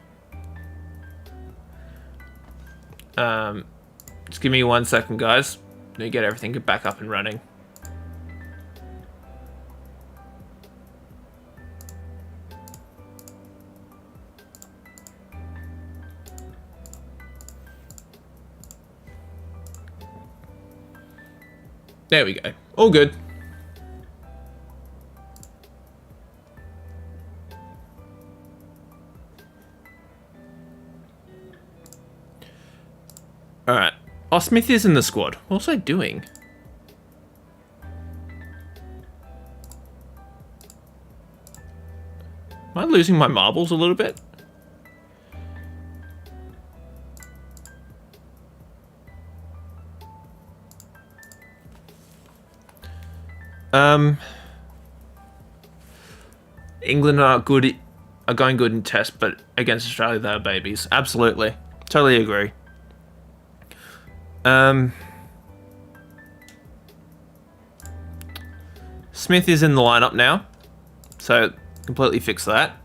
Just give me 1 second, guys. Let me get everything back up and running. There we go. All good. Alright. Oh, Smith is in the squad. What was I doing? Am I losing my marbles a little bit? England are going good in test, but against Australia they are babies. Absolutely. Totally agree. Smith is in the lineup now, so completely fix that.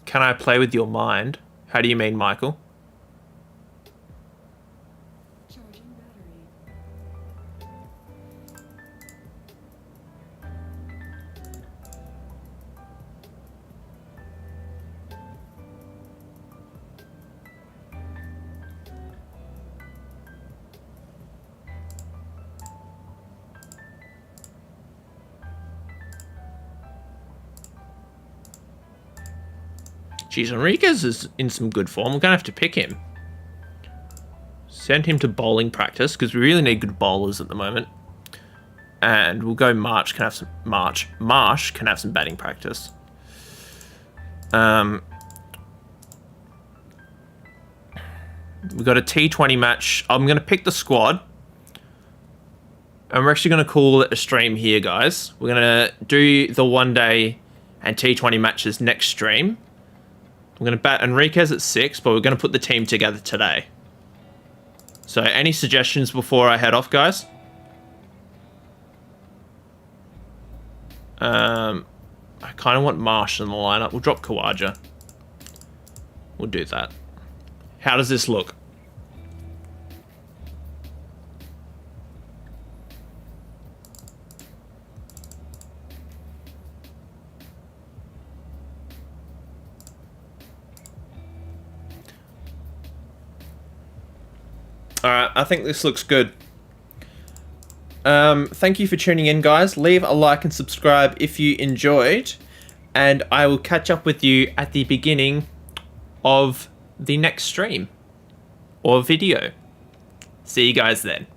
Can I play with your mind? How do you mean, Michael? Geez, Enriquez is in some good form. We're going to have to pick him. Send him to bowling practice, because we really need good bowlers at the moment. And we'll go Marsh can have some batting practice. We've got a T20 match. I'm going to pick the squad. And we're actually going to call it a stream here, guys. We're going to do the 1 day and T20 matches next stream. I'm going to bat Enriquez at 6, but we're going to put the team together today. So any suggestions before I head off, guys? I kind of want Marsh in the lineup. We'll drop Khawaja. We'll do that. How does this look? Alright, I think this looks good. Thank you for tuning in, guys. Leave a like and subscribe if you enjoyed. And I will catch up with you at the beginning of the next stream or video. See you guys then.